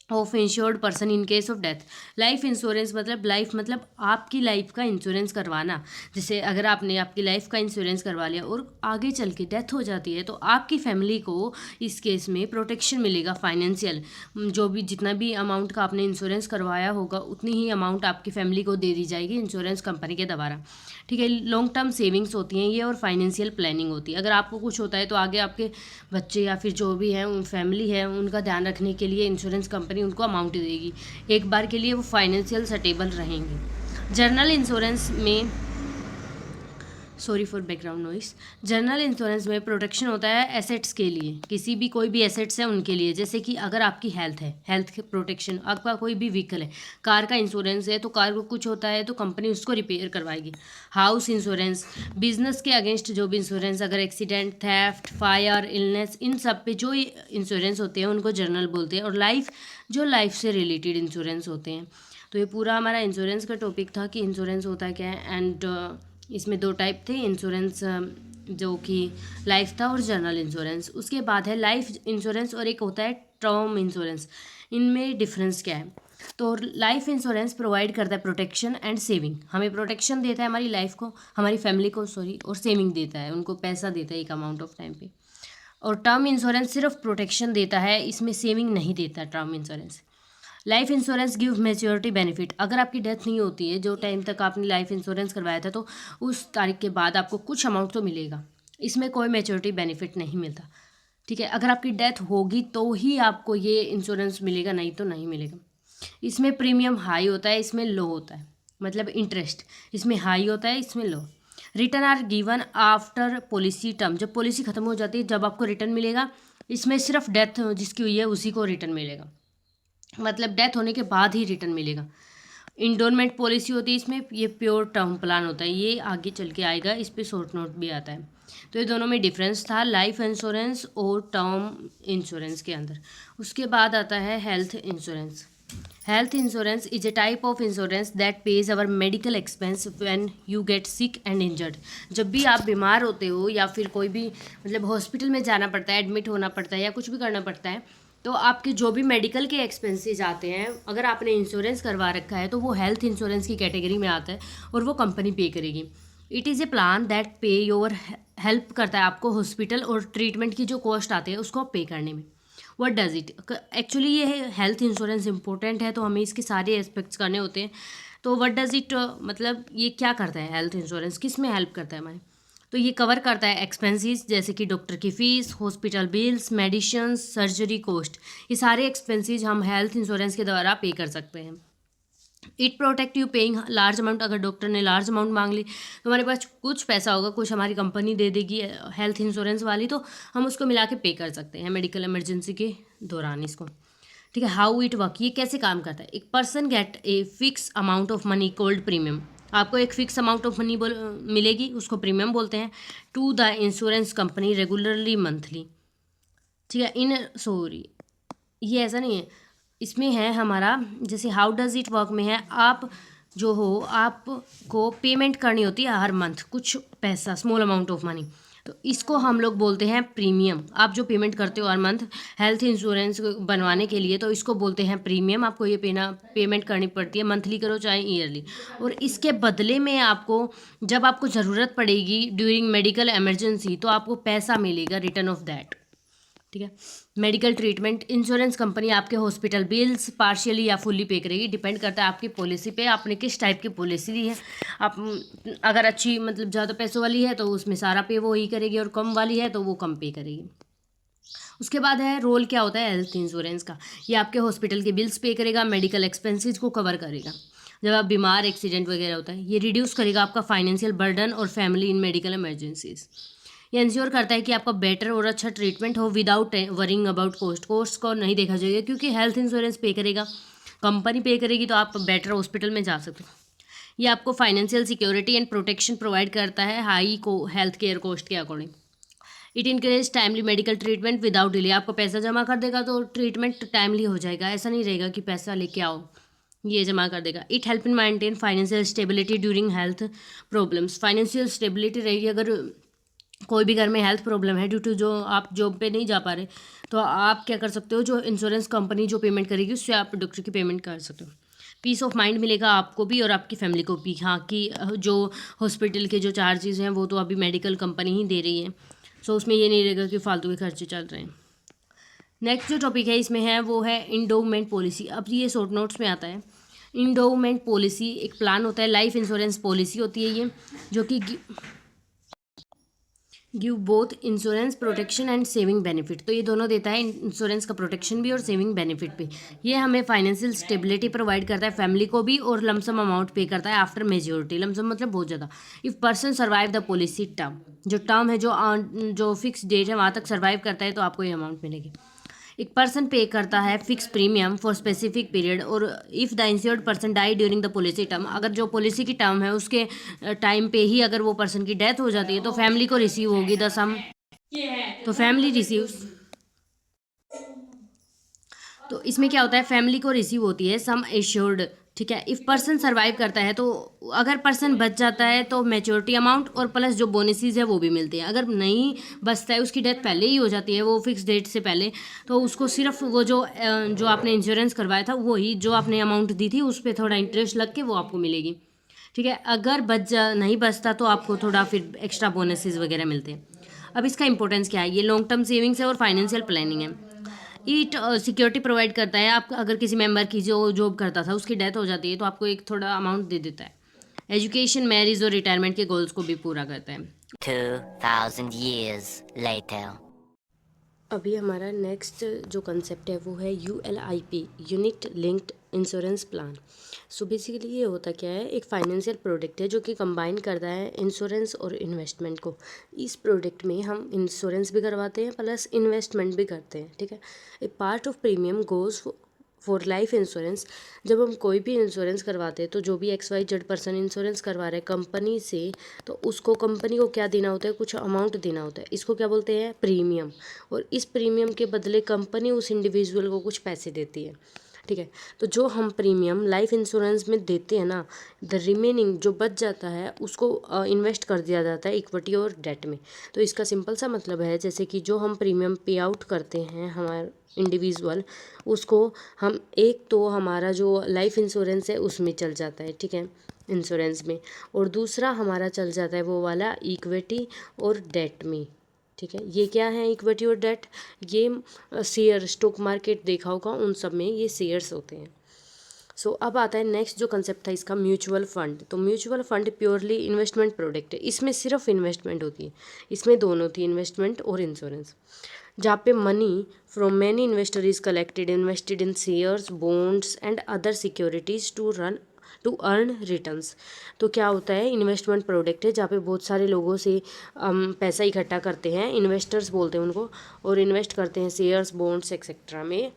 of insured person in case of death. Life insurance मतलब, लाइफ मतलब आपकी लाइफ का इंश्योरेंस करवाना। जैसे अगर आपने आपकी लाइफ का इंश्योरेंस करवा लिया और आगे चल के डेथ हो जाती है, तो आपकी फैमिली को इस केस में प्रोटेक्शन मिलेगा फाइनेंशियल। जो भी जितना भी अमाउंट का आपने इंश्योरेंस करवाया होगा उतनी ही अमाउंट आपकी फैमिली को दे दी जाएगी इंश्योरेंस कंपनी के द्वारा, ठीक है। लॉन्ग टर्म सेविंग्स होती हैं ये, और फाइनेंशियल प्लानिंग होती है। अगर आपको कुछ होता है तो आगे आपके बच्चे या फिर जो भी हैं उन फैमिली है उनका ध्यान रखने के लिए इंश्योरेंस कंपनी उनको अमाउंट देगी, एक बार के लिए वो फाइनेंशियल स्टेबल रहेंगे। जर्नल इंश्योरेंस में, sorry for background noise, general insurance में प्रोटेक्शन होता है एसेट्स के लिए, किसी भी कोई भी एसेट्स है उनके लिए। जैसे कि अगर आपकी हेल्थ है, हेल्थ के प्रोटेक्शन, आपका कोई भी व्हीकल है, कार का इंश्योरेंस है तो कार को कुछ होता है तो कंपनी उसको रिपेयर करवाएगी। हाउस इंश्योरेंस, बिजनेस के अगेंस्ट जो भी इंश्योरेंस, अगर एक्सीडेंट, थेफ्ट, फायर, इलनेस, इन सब पे जो इंश्योरेंस होते हैं उनको जनरल बोलते हैं। और लाइफ, जो लाइफ से रिलेटेड इंश्योरेंस होते हैं। तो ये पूरा हमारा इंश्योरेंस का टॉपिक था कि इंश्योरेंस होता है क्या है। एंड इसमें 2 टाइप थे इंश्योरेंस, जो कि लाइफ था, और जनरल इंश्योरेंस। उसके बाद है लाइफ इंश्योरेंस और एक होता है टर्म इंश्योरेंस। इनमें डिफरेंस क्या है? तो लाइफ इंश्योरेंस प्रोवाइड करता है प्रोटेक्शन एंड सेविंग, हमें प्रोटेक्शन देता है हमारी लाइफ को, हमारी फैमिली को, और सेविंग देता है, उनको पैसा देता है एक अमाउंट ऑफ टाइम पे। और टर्म इंश्योरेंस सिर्फ प्रोटेक्शन देता है, इसमें सेविंग नहीं देता term insurance. Life insurance give maturity benefit, अगर आपकी डेथ नहीं होती है, जो टाइम तक आपने लाइफ इंश्योरेंस करवाया था, तो उस तारीख के बाद आपको कुछ अमाउंट तो मिलेगा, इसमें कोई मैच्योरिटी बेनिफिट नहीं मिलता, ठीक है, अगर आपकी डेथ होगी तो ही आपको ये इंश्योरेंस मिलेगा, नहीं तो नहीं मिलेगा। इसमें प्रीमियम हाई होता है, इसमें लो होता है, मतलब इंटरेस्ट इसमें हाई होता है, इसमें low. Return are given after policy term, जब पॉलिसी खत्म हो जाती है जब आपको रिटर्न मिलेगा। इसमें सिर्फ डेथ जिसकी हुई है उसी को रिटर्न मिलेगा, मतलब डेथ होने के बाद ही रिटर्न मिलेगा। इंडोरमेंट पॉलिसी होती है, इसमें ये प्योर टर्म प्लान होता है, ये आगे चल के आएगा, इस पर शॉर्ट नोट भी आता है। तो ये दोनों में डिफरेंस था लाइफ इंश्योरेंस और टर्म इंश्योरेंस के अंदर। उसके बाद आता है health insurance. Health insurance is A type of insurance that page our medical expense when you get sick and injured. जब भी आप बीमार होते हो या फिर कोई भी मतलब हॉस्पिटल में जाना पड़ता है, एडमिट होना पड़ता है या कुछ भी करना पड़ता है, तो आपके जो भी मेडिकल के एक्सपेंसेस आते हैं, अगर आपने इंश्योरेंस करवा रखा है तो वो हेल्थ इंश्योरेंस की कैटेगरी में आता है और वो कंपनी पे करेगी। It is a plan that पे योर हेल्प करता है आपको हॉस्पिटल और ट्रीटमेंट की जो कॉस्ट आते हैं उसको पे करने में। व्हाट डज इट एक्चुअली, ये हेल्थ इंश्योरेंस इंपॉर्टेंट है तो हमें इसके सारे एस्पेक्ट्स करने होते हैं। तो व्हाट डज इट मतलब ये क्या करता है, हेल्थ इंश्योरेंस किस में हेल्प करता है हमारे। तो ये कवर करता है एक्सपेंसेस जैसे कि डॉक्टर की fees, hospital bills, medicine, surgery cost, ये सारे एक्सपेंसेस हम हेल्थ इंश्योरेंस के द्वारा पे कर सकते हैं। It protect you paying large amount, अगर डॉक्टर ने लार्ज अमाउंट मांग ली तो हमारे पास कुछ पैसा होगा, कुछ हमारी कंपनी दे देगी हेल्थ इंश्योरेंस वाली, तो हम उसको मिला के पे कर सकते हैं मेडिकल इमरजेंसी के दौरान इसको। ठीक है, हाउ इट वर्क, ये कैसे काम करता है। एक person get a fix amount of money called premium, आपको एक फिक्स अमाउंट ऑफ मनी मिलेगी, उसको प्रीमियम बोलते हैं। To the insurance company regularly monthly. ठीक है, इन सॉरी ये ऐसा नहीं है, इसमें है हमारा जैसे हाउ डज इट वर्क में है, आप जो हो आपको पेमेंट करनी होती है हर मंथ कुछ पैसा, स्मॉल अमाउंट ऑफ मनी, तो इसको हम लोग बोलते हैं प्रीमियम। आप जो पेमेंट करते हो हर मंथ हेल्थ इंश्योरेंस बनवाने के लिए, तो इसको बोलते हैं प्रीमियम। आपको ये पेमेंट करनी पड़ती है, मंथली करो चाहे ईयरली, और इसके बदले में आपको जब आपको ज़रूरत पड़ेगी ड्यूरिंग मेडिकल इमरजेंसी तो आपको पैसा मिलेगा रिटर्न ऑफ दैट। ठीक है, मेडिकल ट्रीटमेंट इंश्योरेंस कंपनी आपके हॉस्पिटल बिल्स पार्शियली या फुल्ली पे करेगी, डिपेंड करता है आपकी पॉलिसी पे, आपने किस टाइप की पॉलिसी ली है। आप अगर अच्छी मतलब ज़्यादा पैसों वाली है तो उसमें सारा पे वो ही करेगी, और कम वाली है तो वो कम पे करेगी। उसके बाद है रोल क्या होता है हेल्थ इंश्योरेंस का, ये आपके हॉस्पिटल के बिल्स पे करेगा, मेडिकल एक्सपेंसेस को कवर करेगा जब आप बीमार एक्सीडेंट वगैरह होता है, ये रिड्यूस करेगा आपका फाइनेंशियल बर्डन और फैमिली इन मेडिकल इमरजेंसीज। ये इंश्योर करता है कि आपका बेटर और अच्छा ट्रीटमेंट हो विदाउट वरिंग अबाउट कॉस्ट को नहीं देखा जाएगा, क्योंकि हेल्थ इंश्योरेंस पे करेगा, कंपनी पे करेगी, तो आप बेटर हॉस्पिटल में जा सकते हो। ये आपको financial security and protection provide करता है हाई को हेल्थ केयर कॉस्ट के according. It encourage timely medical treatment without delay, आपको पैसा जमा कर देगा तो ट्रीटमेंट टाइमली हो जाएगा, ऐसा नहीं रहेगा कि पैसा लेके आओ, ये जमा कर देगा। It help in maintain financial stability during health problems, financial stability रहेगी अगर कोई भी घर में हेल्थ प्रॉब्लम है ड्यू टू जो आप जॉब पे नहीं जा पा रहे, तो आप क्या कर सकते हो, जो इंश्योरेंस कंपनी जो पेमेंट करेगी उससे आप डॉक्टर की पेमेंट कर सकते हो। पीस ऑफ माइंड मिलेगा आपको भी और आपकी फैमिली को भी, हाँ कि जो हॉस्पिटल के जो चार्जेस हैं वो तो अभी मेडिकल कंपनी ही दे रही है, सो उसमें ये नहीं रहेगा कि फालतू के खर्चे चल रहे हैं। नेक्स्ट जो टॉपिक है इसमें है वो है इंडोमेंट पॉलिसी। अब ये शॉर्ट नोट्स में आता है। इंडोमेंट पॉलिसी एक प्लान होता है, लाइफ इंश्योरेंस पॉलिसी होती है ये, जो कि give both insurance protection and saving benefit, तो ये दोनों देता है, इंश्योरेंस का प्रोटेक्शन भी और सेविंग बेनिफिट भी। ये हमें फाइनेंशियल स्टेबिलिटी प्रोवाइड करता है फैमिली को भी, और लमसम अमाउंट पे करता है आफ्टर मेच्योरिटी, लमसम मतलब बहुत ज़्यादा। If person survive the policy term, जो टर्म है जो फिक्स डेट है वहाँ तक सर्वाइव करता है तो आपको ये अमाउंट मिलेगी। एक पर्सन पे करता है fix premium for specific period, और if the insured person die during the policy term, अगर जो पॉलिसी की टर्म है उसके टाइम पे ही अगर वो पर्सन की डेथ हो जाती है तो फैमिली को रिसीव होगी द सम, तो फैमिली रिसीव्स, तो इसमें क्या होता है फैमिली को रिसीव होती है सम एश्योर्ड। ठीक है, इफ़ पर्सन सर्वाइव करता है तो अगर पर्सन बच जाता है तो मैच्योरिटी अमाउंट और प्लस जो बोनसेस है वो भी मिलते हैं। अगर नहीं बचता है, उसकी डेथ पहले ही हो जाती है वो फिक्स डेट से पहले, तो उसको सिर्फ वो जो आपने इंश्योरेंस करवाया था वो ही जो आपने अमाउंट दी थी उस पर थोड़ा इंटरेस्ट लग के वो आपको मिलेगी। ठीक है, अगर नहीं बचता तो आपको थोड़ा फिर एक्स्ट्रा बोनसेस वगैरह मिलते हैं। अब इसका इंपॉर्टेंस क्या है, ये लॉन्ग टर्म सेविंग्स है और फाइनेंशियल प्लानिंग है। इट सिक्योरिटी प्रोवाइड करता है, आप अगर किसी मेंबर की जो जॉब करता था उसकी डेथ हो जाती है तो आपको एक थोड़ा अमाउंट दे देता है। एजुकेशन, मैरिज और रिटायरमेंट के गोल्स को भी पूरा करता है। 2000 years later. अभी हमारा नेक्स्ट जो कंसेप्ट है वो है ULIP, unit linked insurance plan. So basically ये होता क्या है, एक फाइनेंशियल प्रोडक्ट है जो कि कंबाइन करता है इंश्योरेंस और इन्वेस्टमेंट को। इस प्रोडक्ट में हम इंश्योरेंस भी करवाते हैं प्लस इन्वेस्टमेंट भी करते हैं, ठीक है। A part of premium goes for life insurance. जब हम कोई भी इंश्योरेंस करवाते हैं तो जो भी XYZ पर्सन इंश्योरेंस करवा रहे हैं कंपनी से, तो उसको कंपनी को क्या देना होता है, कुछ अमाउंट देना होता है। इसको क्या बोलते हैं, प्रीमियम। और इस प्रीमियम के बदले कंपनी उस इंडिविजुअल को कुछ पैसे देती है, ठीक है। तो जो हम प्रीमियम लाइफ इंश्योरेंस में देते हैं ना, द रिमेनिंग जो बच जाता है उसको इन्वेस्ट कर दिया जाता है इक्विटी और डेट में। तो इसका सिंपल सा मतलब है, जैसे कि जो हम प्रीमियम पे आउट करते हैं हमारे इंडिविजुअल, उसको हम एक तो हमारा जो लाइफ इंश्योरेंस है उसमें चल जाता है, ठीक है, इंश्योरेंस में। और दूसरा हमारा चल जाता है वो वाला इक्विटी और डेट में, ठीक है। ये क्या है इक्विटी और डेट, ये शेयर, स्टॉक मार्केट देखा होगा उन सब में ये शेयर्स होते हैं। सो अब आता है नेक्स्ट जो कंसेप्ट था इसका, म्यूचुअल फंड। तो mutual fund purely investment product है, इसमें सिर्फ इन्वेस्टमेंट होती है। इसमें दोनों थी, इन्वेस्टमेंट और इंश्योरेंस, जहाँ पे money from many investor is collected, invested in shares, bonds and other securities to earn returns. तो क्या होता है, इन्वेस्टमेंट प्रोडक्ट है जहाँ पे बहुत सारे लोगों से पैसा इकट्ठा करते हैं, इन्वेस्टर्स बोलते हैं उनको, और इन्वेस्ट करते हैं शेयर्स, बॉन्ड्स एक्सेट्रा में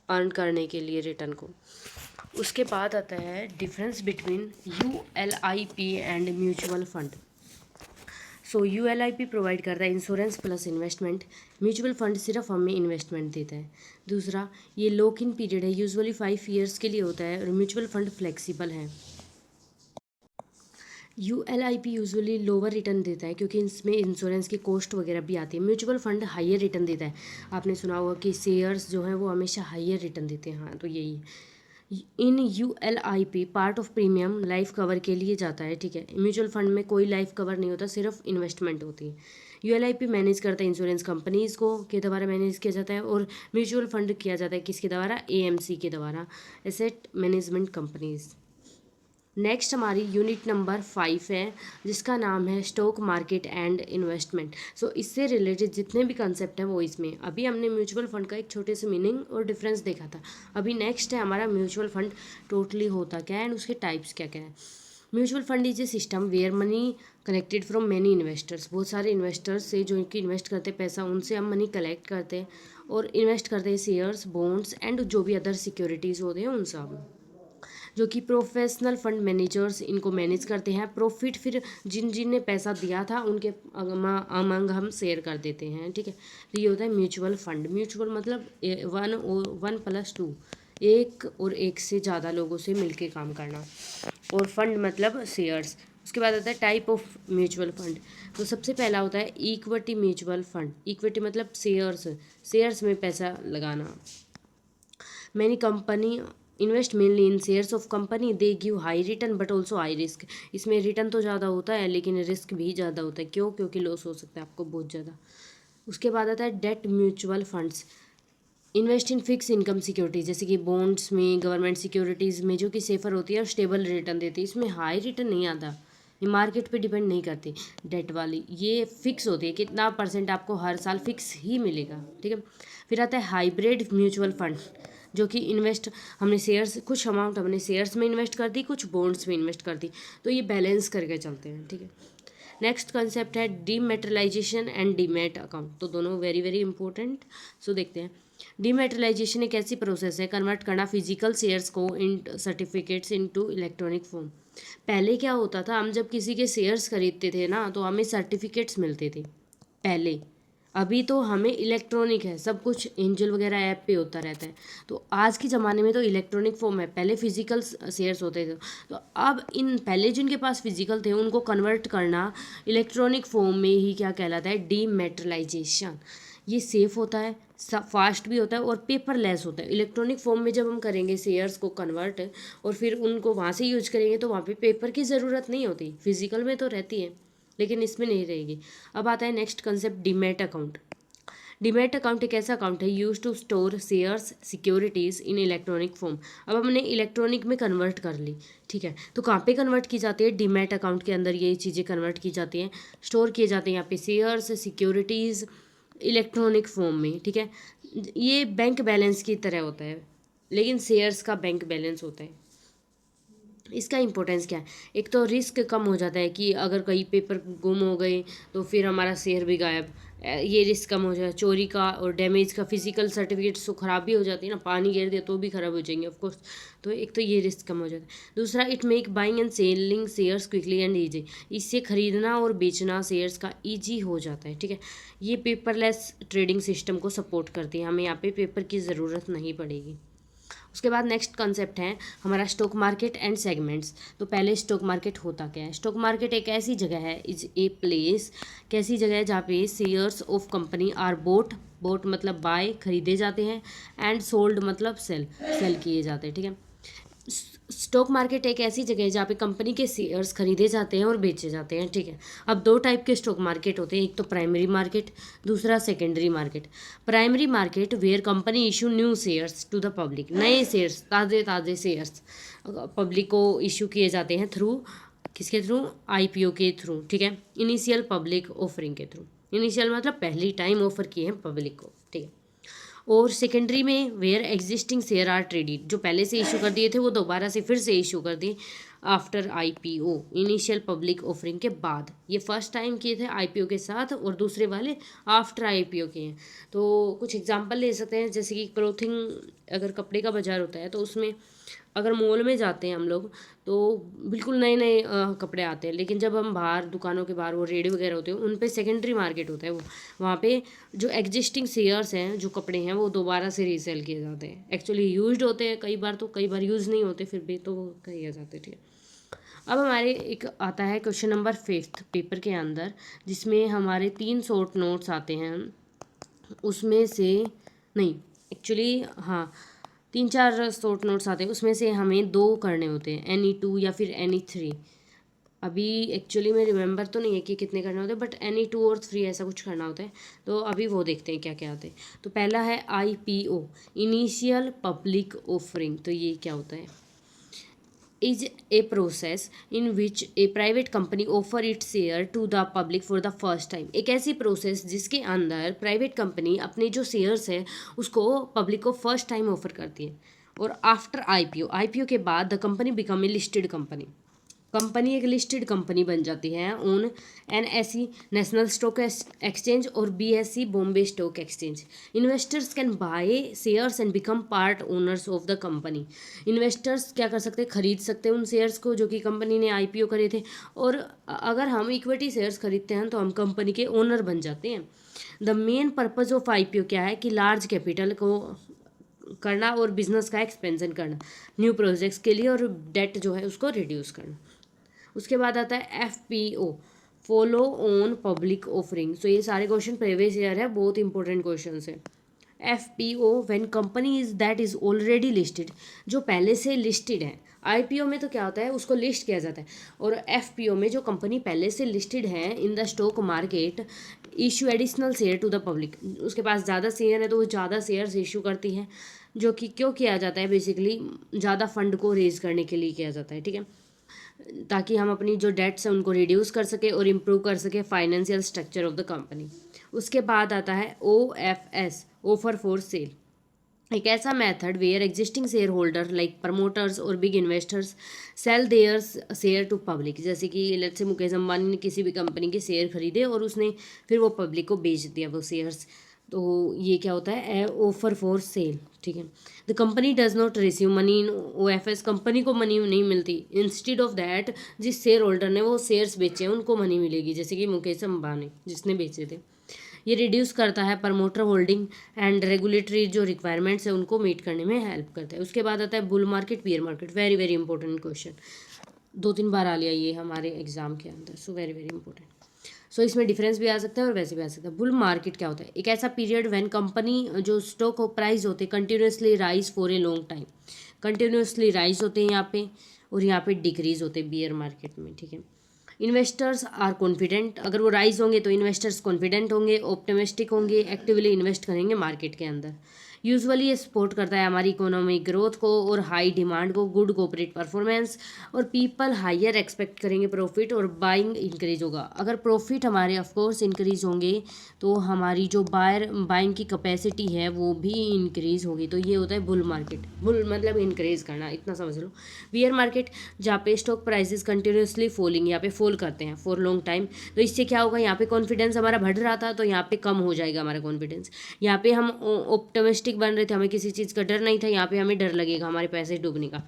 अर्न करने के लिए रिटर्न को। उसके बाद आता है difference between ULIP and mutual fund. So ULIP provide करता है insurance plus investment, mutual fund सिर्फ हमें इन्वेस्टमेंट देता है। दूसरा, ये लॉक इन पीरियड है, यूजुअली 5 ईयर्स के लिए होता है, और म्यूचुअल फंड फ्लेक्सिबल है। ULIP यूजुअली लोअर रिटर्न देता है क्योंकि इसमें इंश्योरेंस की कॉस्ट वगैरह भी आती है। म्यूचुअल फंड हाइयर रिटर्न देता है। आपने सुना होगा कि शेयर्स जो हैं वो हमेशा हाइयर रिटर्न देते हैं, हाँ, तो यही है। इन ULIP part of premium life cover के लिए जाता है, ठीक है। म्यूचुअल फंड में कोई लाइफ कवर नहीं होता, सिर्फ इन्वेस्टमेंट होती है। ULIP मैनेज करता है इंश्योरेंस कंपनीज़ को के द्वारा मैनेज किया जाता है, और म्यूचुअल फंड किया जाता है किसके द्वारा, AMC के द्वारा, एसेट मैनेजमेंट कंपनीज़। नेक्स्ट हमारी यूनिट नंबर 5 है जिसका नाम है स्टॉक मार्केट एंड इन्वेस्टमेंट। सो इससे रिलेटेड जितने भी कंसेप्ट हैं वो इसमें, अभी हमने म्यूचुअल फंड का एक छोटे से मीनिंग और डिफरेंस देखा था। अभी नेक्स्ट है हमारा म्यूचुअल फंड टोटली होता क्या है एंड उसके टाइप्स क्या क्या है। Mutual fund is a system where money collected from many investors. बहुत सारे इन्वेस्टर्स से जो कि इन्वेस्ट करते पैसा, उनसे हम मनी कलेक्ट करते हैं और इन्वेस्ट करते हैं शेयर्स, बॉन्ड्स एंड जो भी अदर सिक्योरिटीज़ होते हैं उन सब, जो कि प्रोफेशनल फंड मैनेजर्स इनको मैनेज करते हैं। प्रॉफिट फिर जिन जिन ने पैसा दिया था उनके अमंग हम शेयर कर देते हैं, ठीक है। तो ये होता है म्यूचुअल फंड। म्यूचुअल मतलब 1 + 2, एक और एक से ज़्यादा लोगों से मिलके काम करना, और फंड मतलब शेयर्स। उसके बाद आता है टाइप ऑफ म्यूचुअल फंड। तो सबसे पहला होता है इक्विटी म्यूचुअल फंड। इक्विटी मतलब शेयर्स, शेयर्स में पैसा लगाना। Many company invest mainly in shares of company, they give high return but also high risk. इसमें रिटर्न तो ज़्यादा होता है लेकिन रिस्क भी ज़्यादा होता है। क्यों? क्योंकि लॉस हो सकता है आपको बहुत ज़्यादा। उसके बाद आता है debt mutual funds. Invest in fix income securities, जैसे कि बॉन्ड्स में, गवर्नमेंट सिक्योरिटीज़ में, जो कि सेफर होती है और स्टेबल रिटर्न देती है। इसमें हाई रिटर्न नहीं आता, ये मार्केट पे डिपेंड नहीं करती। डेट वाली ये फिक्स होती है, कितना % आपको हर साल फिक्स ही मिलेगा, ठीक है। फिर आता है हाइब्रिड म्यूचुअल फंड, जो कि इन्वेस्ट हमने शेयर्स, कुछ अमाउंट हमने शेयर्स में इन्वेस्ट कर दी, कुछ बॉन्ड्स में इन्वेस्ट कर दी, तो ये बैलेंस करके चलते हैं, ठीक है। नेक्स्ट कंसेप्ट है डीमेटेरियलाइजेशन एंड डीमेट अकाउंट। तो दोनों वेरी वेरी इंपॉर्टेंट। सो देखते हैं। डीमेटेरियलाइजेशन एक ऐसी प्रोसेस है कन्वर्ट करना फिजिकल शेयर्स को इन सर्टिफिकेट्स इनटू इलेक्ट्रॉनिक फॉर्म। पहले क्या होता था, हम जब किसी के शेयर्स खरीदते थे ना तो हमें सर्टिफिकेट्स मिलते थे पहले। अभी तो हमें इलेक्ट्रॉनिक है, सब कुछ एंजल वगैरह ऐप पे होता रहता है। तो आज के ज़माने में तो इलेक्ट्रॉनिक फॉर्म है, पहले फिजिकल शेयर्स होते थे। तो अब इन पहले जिनके पास फिजिकल थे उनको कन्वर्ट करना इलेक्ट्रॉनिक फॉर्म में ही क्या कहलाता है, डीमेटेरियलाइजेशन। ये सेफ़ होता है, फास्ट भी होता है और पेपरलेस होता है। इलेक्ट्रॉनिक फॉर्म में जब हम करेंगे शेयर्स को कन्वर्ट और फिर उनको वहाँ से यूज करेंगे तो वहाँ पे पेपर की ज़रूरत नहीं होती, फिजिकल में तो रहती है लेकिन इसमें नहीं रहेगी। अब आता है next concept, demat account. Demat account एक ऐसा अकाउंट है use to store shares, securities in electronic form. अब हमने इलेक्ट्रॉनिक में कन्वर्ट कर ली, ठीक है। तो कहाँ पे कन्वर्ट की जाती है, डीमैट अकाउंट के अंदर ये चीज़ें कन्वर्ट की जाती हैं, स्टोर किए जाते हैं यहाँ पे शेयर्स, सिक्योरिटीज़, इलेक्ट्रॉनिक फॉर्म में, ठीक है। ये बैंक बैलेंस की तरह होता है, लेकिन शेयर्स का बैंक बैलेंस होता है। इसका इम्पोर्टेंस क्या है? एक तो रिस्क कम हो जाता है कि अगर कई पेपर गुम हो गए तो फिर हमारा शेयर भी गायब, ये रिस्क कम हो जाए। चोरी का और डैमेज का, फिजिकल सर्टिफिकेट्स तो ख़राब भी हो जाती है ना, पानी गिर दिया तो भी ख़राब हो जाएंगे ऑफ कोर्स। तो एक तो ये रिस्क कम हो जाता है। दूसरा, it make buying and selling shares quickly and easy. इससे ख़रीदना और बेचना शेयर्स का ईजी हो जाता है, ठीक है। ये पेपरलेस ट्रेडिंग सिस्टम को सपोर्ट करती है, हमें यहाँ पे पेपर की ज़रूरत नहीं पड़ेगी। उसके बाद नेक्स्ट कॉन्सेप्ट है हमारा स्टॉक मार्केट एंड सेगमेंट्स। तो पहले स्टॉक मार्केट होता क्या है? स्टॉक मार्केट एक ऐसी जगह है, इज ए प्लेस, कैसी जगह है जहाँ पे shares of company are bought, bought मतलब बाय, खरीदे जाते हैं, एंड सोल्ड मतलब सेल, सेल किए जाते हैं, ठीक है। स्टॉक मार्केट एक ऐसी जगह है जहाँ पे कंपनी के शेयर्स खरीदे जाते हैं और बेचे जाते हैं, ठीक है। अब दो टाइप के स्टॉक मार्केट होते हैं, एक तो प्राइमरी मार्केट, दूसरा secondary market. Primary market where company issue new shares to the public, नए शेयर्स, ताज़े ताज़े शेयर्स पब्लिक को इशू किए जाते हैं थ्रू, किसके थ्रू? आईपीओ के थ्रू, ठीक है। इनिशियल पब्लिक ऑफरिंग के थ्रू, इनिशियल मतलब पहली टाइम ऑफर किए हैं पब्लिक को, ठीक है। और सेकेंडरी में where existing share are traded, जो पहले से इशू कर दिए थे वो दोबारा से फिर से इशू कर दिए after IPO, initial public offering के बाद। ये फर्स्ट टाइम किए थे आईपीओ के साथ और दूसरे वाले आफ्टर आईपीओ के हैं। तो कुछ एग्जांपल ले सकते हैं, जैसे कि क्लोथिंग, अगर कपड़े का बाजार होता है तो उसमें अगर मॉल में जाते हैं हम लोग तो बिल्कुल नए नए कपड़े आते हैं, लेकिन जब हम बाहर दुकानों के बाहर वो रेडी वगैरह होते हैं उन पे सेकेंडरी मार्केट होता है, वो वहाँ पे जो एग्जिस्टिंग शेयर्स हैं, जो कपड़े हैं, वो दोबारा से रीसेल किए जाते हैं। एक्चुअली यूज्ड होते हैं कई बार, तो कई बार यूज़ नहीं होते, फिर भी तो किए जाते, ठीक है। अब हमारे एक आता है क्वेश्चन नंबर 5 पेपर के अंदर, जिसमें हमारे 3 शॉर्ट नोट्स आते हैं, उसमें से नहीं, एक्चुअली हाँ 3-4 शॉर्ट नोट्स आते हैं, उसमें से हमें 2 करने होते हैं, NE2 या फिर NE3। अभी एक्चुअली में रिमेंबर तो नहीं है कि कितने करने होते हैं, बट NE2 और 3 ऐसा कुछ करना होता है। तो अभी वो देखते हैं क्या क्या आते हैं। तो पहला है IPO, इनिशियल पब्लिक ऑफरिंग। तो ये क्या होता है? Is a process in which a private company offer its share to the public for the first time. एक ऐसी प्रोसेस जिसके अंदर प्राइवेट कंपनी अपने जो शेयर्स है उसको पब्लिक को फर्स्ट टाइम ऑफर करती है। और आफ्टर आईपीओ, आईपीओ के बाद the company become a listed company, company एक लिस्टेड कंपनी बन जाती है on NSE national stock exchange और BSE Bombay stock exchange. Investors can by shares and become part owners of the company. Investors क्या कर सकते हैं? खरीद सकते हैं उन शेयर्स को जो कि कंपनी ने IPO करे थे, और अगर हम इक्विटी शेयर्स खरीदते हैं तो हम कंपनी के ओनर बन जाते हैं। The main purpose of IPO क्या है? कि लार्ज कैपिटल को करना और बिजनेस का एक्सपेंशन करना न्यू प्रोजेक्ट्स के लिए, और डेट जो है उसको रिड्यूस करना। उसके बाद आता है FPO, follow on public offering. So ये सारे क्वेश्चन प्रीवियस ईयर है, बहुत इंपॉर्टेंट क्वेश्चन है। FPO when company is that is already listed, जो पहले से लिस्टेड है। IPO में तो क्या होता है? उसको लिस्ट किया जाता है, और FPO में जो कंपनी पहले से लिस्टेड है in the stock market issue additional share to the public. उसके पास ज़्यादा शेयर है तो वो ज़्यादा शेयर्स इशू करती है, जो कि क्यों किया जाता है? बेसिकली ज़्यादा फंड को रेज करने के लिए किया जाता है, ठीक है, ताकि हम अपनी जो डेट्स हैं उनको रिड्यूस कर सके और इम्प्रूव कर सके financial structure of the company. उसके बाद आता है OFS, ऑफर फॉर सेल, एक ऐसा method where existing share holder like promoters और big investors sell their share to public. जैसे कि लेट्स से मुकेश अंबानी ने किसी भी कंपनी के शेयर खरीदे और उसने फिर वो पब्लिक को बेच दिया वो शेयर्स, तो ये क्या होता है? ऑफर फॉर सेल, ठीक है। The company does not receive money in OFS, company को मनी नहीं मिलती। इंस्टेड ऑफ दैट, जिस शेयर होल्डर ने वो शेयर्स बेचे हैं उनको मनी मिलेगी, जैसे कि मुकेश अंबानी जिसने बेचे थे। ये रिड्यूस करता है प्रमोटर होल्डिंग एंड रेगुलेटरी जो रिक्वायरमेंट्स है उनको मीट करने में हेल्प करता है। उसके बाद आता है bull market, beer market, very very important question, 2-3 बार आ लिया ये हमारे एग्जाम के अंदर, सो वेरी वेरी इंपॉर्टेंट। सो इसमें डिफरेंस भी आ सकता है और वैसे भी आ सकता है। बुल मार्केट क्या होता है? एक ऐसा पीरियड व्हेन कंपनी जो स्टॉक प्राइस होते हैं continuously rise for a long time, continuously rise होते हैं यहाँ पे, और यहाँ पे डिक्रीज होते हैं बियर मार्केट में, ठीक है। इन्वेस्टर्स आर कॉन्फिडेंट, अगर वो राइज होंगे तो इन्वेस्टर्स कॉन्फिडेंट होंगे, ऑप्टिमिस्टिक होंगे, एक्टिवली इन्वेस्ट करेंगे मार्केट के अंदर। यूजुअली ये सपोर्ट करता है हमारी इकोनॉमिक ग्रोथ को और हाई डिमांड को, गुड कॉर्पोरेट परफॉर्मेंस, और पीपल हायर एक्सपेक्ट करेंगे प्रॉफिट और बाइंग इंक्रीज होगा। अगर प्रॉफिट हमारे ऑफकोर्स इंक्रीज होंगे तो हमारी जो बाइंग की कैपेसिटी है वो भी इंक्रीज होगी। तो ये होता है बुल मार्केट। बुल मतलब इंक्रीज करना, इतना समझ लो। बियर मार्केट, जहाँ पे स्टॉक प्राइसेस कंटिन्यूसली फॉलिंग, यहाँ पे फॉल करते हैं फॉर लॉन्ग टाइम, तो इससे क्या होगा, यहाँ पे कॉन्फिडेंस हमारा बढ़ रहा था तो यहाँ पे कम हो जाएगा हमारा कॉन्फिडेंस। यहाँ पे हम ऑप्टिमिस्टिक बन रहे थे, हमें किसी चीज़ का डर नहीं था, यहाँ पे हमें डर लगेगा हमारे पैसे डूबने का।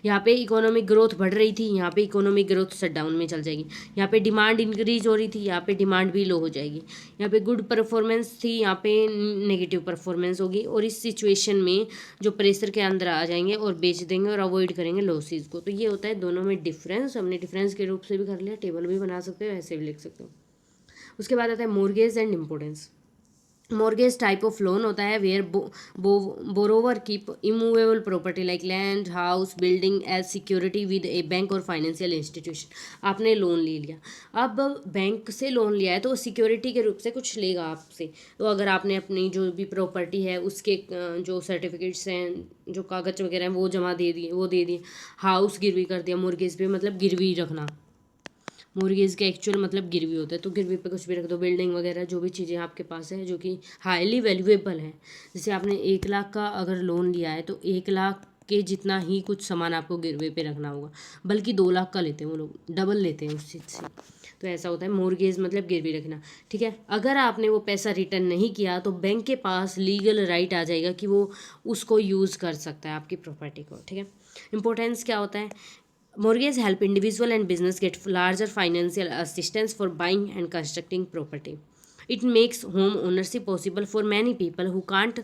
यहाँ पे इकोनॉमिक ग्रोथ बढ़ रही थी, यहाँ पे इकोनॉमिक ग्रोथ शटडाउन में चल जाएगी। यहाँ पे डिमांड इंक्रीज हो रही थी, यहाँ पे डिमांड भी लो हो जाएगी। यहाँ पे गुड परफॉर्मेंस थी, यहाँ पे नेगेटिव परफॉर्मेंस होगी। और इस सिचुएशन में जो प्रेशर के अंदर आ जाएंगे और बेच देंगे और अवॉइड करेंगे लॉसेज को। तो ये होता है दोनों में डिफरेंस। हमने डिफरेंस के रूप से भी कर लिया, टेबल भी बना सकते हो, ऐसे भी लिख सकते हो। उसके बाद आता है mortgage and importance. Mortgage type of loan होता है where borrower keep immovable property like land, house, building as security with a bank और फाइनेंशियल इंस्टीट्यूशन। आपने लोन ले लिया, अब बैंक से लोन लिया है तो सिक्योरिटी के रूप से कुछ लेगा आपसे। तो अगर आपने अपनी जो भी प्रॉपर्टी है उसके जो सर्टिफिकेट्स हैं, जो कागज वगैरह हैं वो जमा दे दिए, वो दे दिए। हाउस गिरवी कर दिया, मॉर्गेज पे मतलब गिरवी रखना। मॉर्गेज का एक्चुअल मतलब गिरवी होता है, तो गिरवी पे कुछ भी रख दो, बिल्डिंग वगैरह जो भी चीज़ें आपके पास है जो कि हाईली वैल्यूएबल है। जैसे आपने 1 लाख का अगर लोन लिया है तो 1 लाख के जितना ही कुछ सामान आपको गिरवे पे रखना होगा, बल्कि 2 लाख का लेते हैं वो लोग, डबल लेते हैं उस चीज़ से। तो ऐसा होता है मॉर्गेज मतलब गिरवी रखना, ठीक है। अगर आपने वो पैसा रिटर्न नहीं किया तो बैंक के पास लीगल राइट आ जाएगा कि वो उसको यूज़ कर सकता है आपकी प्रॉपर्टी को, ठीक है। इंपॉर्टेंस क्या होता है, mortgage help individual and business get larger financial assistance for buying and constructing property. It makes home ownership possible for many people who can't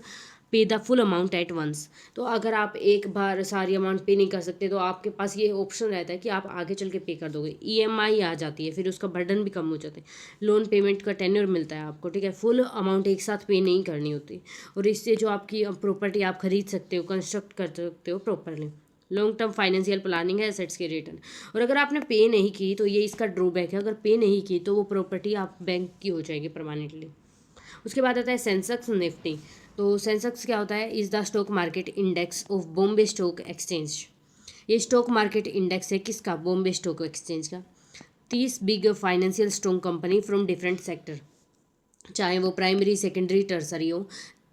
pay the full amount at once. तो अगर आप एक बार सारी अमाउंट पे नहीं कर सकते तो आपके पास ये ऑप्शन रहता है कि आप आगे चल के पे कर दोगे। ईएमआई आ जाती है, फिर उसका बर्डन भी कम हो जाता है। लोन पेमेंट का टेन्योर मिलता है आपको, ठीक है। फुल अमाउंट एक साथ पे नहीं करनी होती, और इससे जो आपकी प्रॉपर्टी आप खरीद सकते हो, कंस्ट्रक्ट कर सकते हो properly. Long term financial planning है एसेट्स के रिटर्न। और अगर आपने पे नहीं की तो ये इसका ड्रॉबैक है, अगर पे नहीं की तो वो प्रॉपर्टी आप बैंक की हो जाएगी परमानेंटली। उसके बाद आता है सेंसेक्स निफ्टी। तो सेंसेक्स क्या होता है, is the stock market index of Bombay stock exchange. ये स्टॉक मार्केट इंडेक्स है किसका, बॉम्बे स्टॉक एक्सचेंज का। 30 big financial strong company from different sector, चाहे वो प्राइमरी, सेकेंडरी, टर्सरी हो।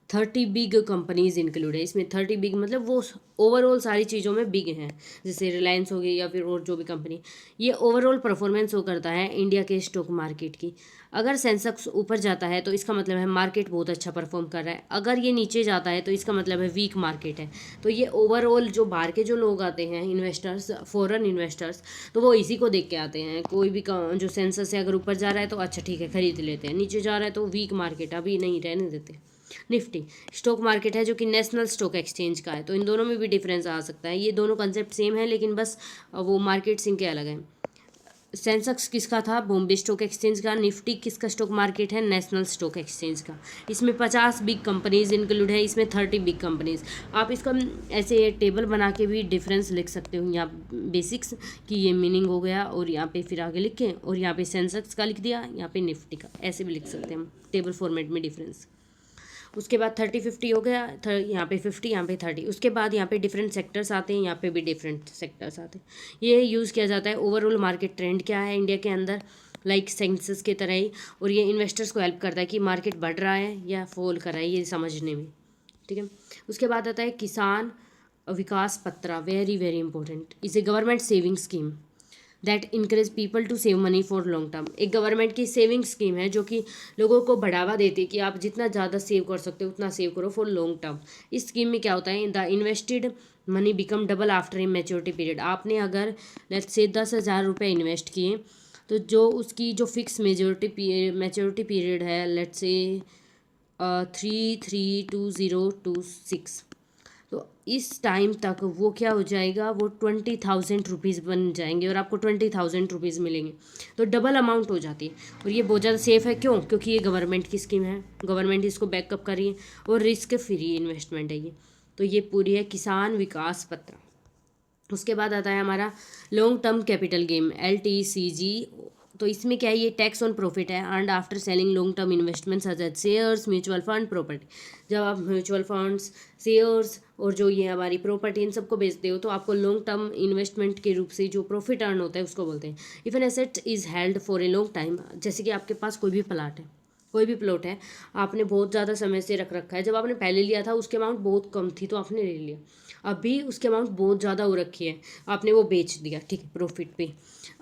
30 बिग कंपनीज इंक्लूड है इसमें। 30 बिग मतलब वो ओवरऑल सारी चीज़ों में बिग हैं, जैसे रिलायंस हो गई या फिर और जो भी कंपनी। ये ओवरऑल परफॉर्मेंस वो करता है इंडिया के स्टॉक मार्केट की। अगर सेंसेक्स ऊपर जाता है तो इसका मतलब है मार्केट बहुत अच्छा परफॉर्म कर रहा है, अगर ये नीचे जाता है तो इसका मतलब है वीक मार्केट है। तो ये ओवरऑल जो बाहर के जो लोग आते हैं इन्वेस्टर्स, फॉरेन इन्वेस्टर्स, तो वो इसी को देख के आते हैं। कोई भी जो सेंसेक्स है अगर ऊपर जा रहा है तो अच्छा ठीक है खरीद लेते हैं, नीचे जा रहा है तो वीक मार्केट, अभी नहीं रहने देते। निफ्टी स्टॉक मार्केट है जो कि नेशनल स्टॉक एक्सचेंज का है। तो इन दोनों में भी डिफरेंस आ सकता है, ये दोनों कंसेप्ट सेम है लेकिन बस वो मार्केट्स इनके अलग हैं। सेंसेक्स किसका था, बॉम्बे स्टॉक एक्सचेंज का। निफ्टी किसका स्टॉक मार्केट है, नेशनल स्टॉक एक्सचेंज का। इसमें 50 बिग कंपनीज इंक्लूड है, इसमें 30 बिग कंपनीज। आप इसका ऐसे टेबल बना के भी डिफरेंस लिख सकते हो, यहाँ बेसिक्स कि ये मीनिंग हो गया, और यहाँ पे फिर आगे लिखें, और यहाँ पे सेंसेक्स का लिख दिया, यहाँ पे निफ्टी का, ऐसे भी लिख सकते हैं हम टेबल फॉर्मेट में डिफरेंस। उसके बाद 30-50 हो गया, यहाँ पे 50, यहाँ पे 30। उसके बाद यहाँ पे डिफरेंट सेक्टर्स आते हैं, यहाँ पे भी डिफरेंट सेक्टर्स आते हैं। ये यूज़ किया जाता है ओवरऑल मार्केट ट्रेंड क्या है इंडिया के अंदर, लाइक सेंसस के तरह ही। और ये इन्वेस्टर्स को हेल्प करता है कि मार्केट बढ़ रहा है या फॉल कर रहा है, ये समझने में, ठीक है। उसके बाद आता है Kisan Vikas Patra, very very important. इसे government saving scheme that encourage people to save money for long term. एक गवर्नमेंट की सेविंग स्कीम है जो कि लोगों को बढ़ावा देती है कि आप जितना ज़्यादा सेव कर सकते हो उतना सेव करो फॉर लॉन्ग टर्म। इस स्कीम में क्या होता है, the invested money become double after a maturity period. आपने अगर लेट्स से 10,000 रुपये इन्वेस्ट किए तो जो उसकी जो फिक्स मैच्योरिटी पीरियड है लेट्स से 332026, तो इस टाइम तक वो क्या हो जाएगा, वो 20,000 रुपीज़ बन जाएंगे और आपको 20,000 रुपीज़ मिलेंगे। तो डबल अमाउंट हो जाती है, और ये बहुत ज़्यादा सेफ़ है। क्यों, क्योंकि ये गवर्नमेंट की स्कीम है, गवर्नमेंट इसको बैकअप कर रही है, और रिस्क फ्री इन्वेस्टमेंट है ये। तो ये पूरी है किसान विकास पत्र। उसके बाद आता है हमारा long term capital gain, LTCG तो इसमें क्या है, ये टैक्स ऑन प्रॉफिट है and after selling long term investment such as shares, mutual fund, property. जब आप म्यूचुअल फंड्स, शेयर्स और जो ये हमारी प्रॉपर्टी इन सबको बेचते हो तो आपको लॉन्ग टर्म इन्वेस्टमेंट के रूप से जो प्रॉफिट अर्न होता है उसको बोलते हैं। If an asset is held for a long time, जैसे कि आपके पास कोई भी प्लाट है, कोई भी प्लॉट है, आपने बहुत ज़्यादा समय से रख रखा है। जब आपने पहले लिया था उसकी अमाउंट बहुत कम थी तो आपने ले लिया, अभी उसकी अमाउंट बहुत ज़्यादा हो रखी है, आपने वो बेच दिया, ठीक है, प्रॉफिट पे।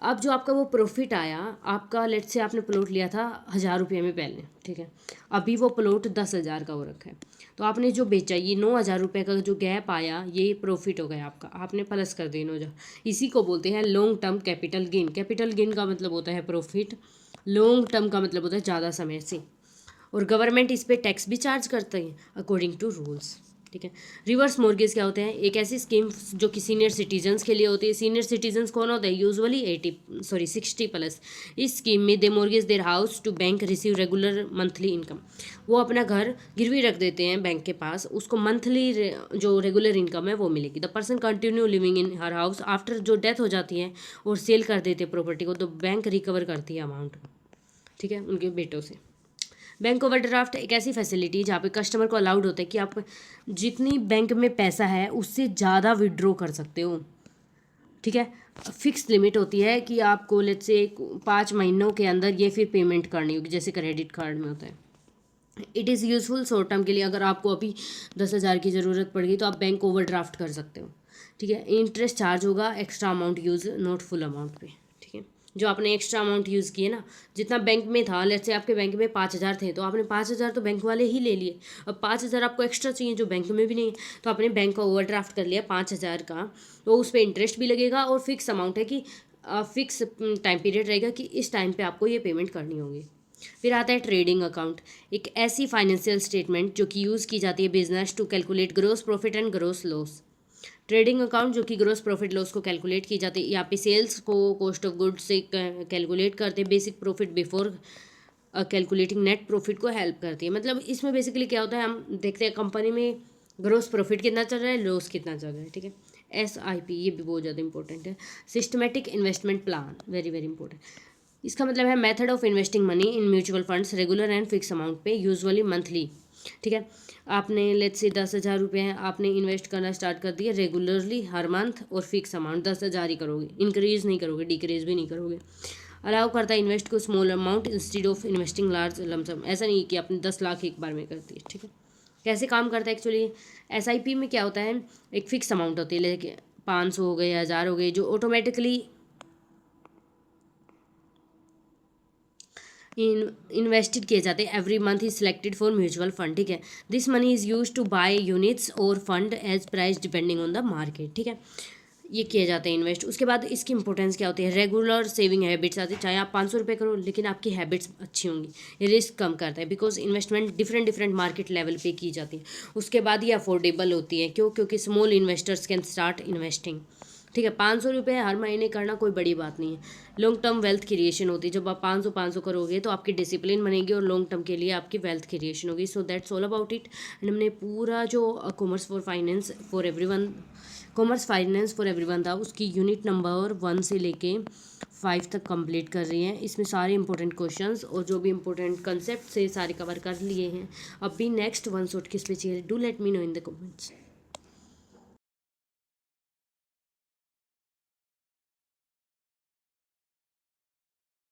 अब जो आपका वो प्रॉफिट आया, आपका लेट से आपने प्लॉट लिया था 1,000 रुपये में पहले, ठीक है, अभी वो प्लॉट 10,000 का हो रखा है, तो आपने जो बेचा ये 9,000 रुपये का जो गैप आया ये प्रॉफिट हो गया आपका, आपने प्लस कर दिया 9,000। इसी को बोलते हैं long term capital gain. Capital gain का मतलब होता है प्रॉफिट, लॉन्ग टर्म का मतलब होता है ज़्यादा समय से, और गवर्नमेंट इस पर टैक्स भी चार्ज करता है अकॉर्डिंग टू रूल्स, ठीक है। रिवर्स मॉर्गेज क्या होते हैं, एक ऐसी स्कीम जो कि सीनियर सिटीजन्स के लिए होती है। सीनियर सिटीजन्स कौन होते हैं, यूजुअली 60+। इस स्कीम में they mortgage their house to bank, receive regular monthly income. वो अपना घर गिरवी रख देते हैं बैंक के पास, उसको मंथली जो रेगुलर इनकम है वो मिलेगी। The person continue living in her house after, जो डेथ हो जाती है और सेल कर देते हैं प्रॉपर्टी को तो बैंक रिकवर करती है अमाउंट, ठीक है, उनके बेटों से। बैंक ओवरड्राफ्ट एक ऐसी फैसिलिटी जहाँ पे कस्टमर को अलाउड होता है कि आप जितनी बैंक में पैसा है उससे ज़्यादा विड्रॉ कर सकते हो, ठीक है। फिक्स लिमिट होती है कि आपको लेट्स से 5 महीनों के अंदर ये फिर पेमेंट करनी होगी, जैसे क्रेडिट कार्ड में होता है। It is useful short term के लिए, अगर आपको अभी 10,000 की ज़रूरत पड़ गई तो आप बैंक ओवरड्राफ्ट कर सकते हो, ठीक है। इंटरेस्ट चार्ज होगा extra amount use, not full amount पे, ठीक है। जो आपने एक्स्ट्रा अमाउंट यूज़ किए ना, जितना बैंक में था, लेट्स से आपके बैंक में 5,000 थे तो आपने 5,000 तो बैंक वाले ही ले लिए, अब 5,000 आपको एक्स्ट्रा चाहिए जो बैंक में भी नहीं है, तो आपने बैंक का ओवरड्राफ्ट कर लिया 5,000 का, तो उस पर इंटरेस्ट भी लगेगा और फिक्स अमाउंट है कि फिक्स टाइम पीरियड रहेगा कि इस टाइम पे आपको ये पेमेंट करनी होगी। फिर आता है ट्रेडिंग अकाउंट, एक ऐसी फाइनेंशियल स्टेटमेंट जो कि यूज़ की जाती है business to calculate gross profit and gross loss. Trading account जो कि ग्रोस प्रॉफिट लॉस को कैलकुलेट की जाती है, यहाँ पे सेल्स को कॉस्ट ऑफ गुड्स से कैलकुलेट करते हैं, basic profit before calculating net profit को हेल्प करती है। मतलब इसमें बेसिकली क्या होता है, हम देखते हैं कंपनी में ग्रोस प्रॉफिट कितना चल रहा है, लॉस कितना चल रहा है, ठीक है। SIP ये भी बहुत ज़्यादा इंपॉर्टेंट है। Systematic investment plan, very very important. इसका मतलब है method of investing money in mutual funds regular and fix amount पे, यूजुअली मंथली, ठीक है। आपने लेट्स से 10,000 रुपये हैं, आपने इन्वेस्ट करना स्टार्ट कर दिया रेगुलरली हर मंथ, और फिक्स अमाउंट 10,000 ही करोगे, इंक्रीज नहीं करोगे, डिक्रीज भी नहीं करोगे। अलाउ करता है इन्वेस्ट को small amount instead of investing large lump sum, ऐसा नहीं कि आपने 10 लाख एक बार में कर दिए, ठीक है। कैसे काम करता है एक्चुअली, SIP में क्या होता है, एक फिक्स अमाउंट होती है, लेकिन 500 हो गए, 1,000 हो गए, जो ऑटोमेटिकली इन्वेस्टेड किए जाते हैं। Every month is selected for mutual fund, ठीक है। This money is use to buy units और fund as price depending on the market, ठीक है। ये किए जाते हैं इन्वेस्ट। उसके बाद इसकी इंपॉर्टेंस क्या होती है, रेगुलर सेविंग हैबिट्स आती है, चाहे आप 500 रुपये करो लेकिन आपकी हैबिट्स अच्छी होंगी। ये रिस्क कम करता है because investment different different market level पे की जाती है। उसके बाद ये अफोर्डेबल होती है, क्यों, क्योंकि small investors can start investing, ठीक है। 500 रुपये हर महीने करना कोई बड़ी बात नहीं है। लॉन्ग टर्म वेल्थ क्रिएशन होती है, जब आप 500 करोगे तो आपकी डिसिप्लिन बनेगी और लॉन्ग टर्म के लिए आपकी वेल्थ क्रिएशन होगी। So that's all about it. And हमने पूरा जो कॉमर्स फाइनेंस फॉर एवरीवन था उसकी यूनिट नंबर 1 से लेके 5 तक कंप्लीट कर रही हैं। इसमें सारे इंपॉर्टेंट क्वेश्चंस और जो भी इंपॉर्टेंट कंसेप्ट से सारे कवर कर लिए हैं। अब भी नेक्स्ट वन शॉट किस पे चाहिए, do let me know in the comments.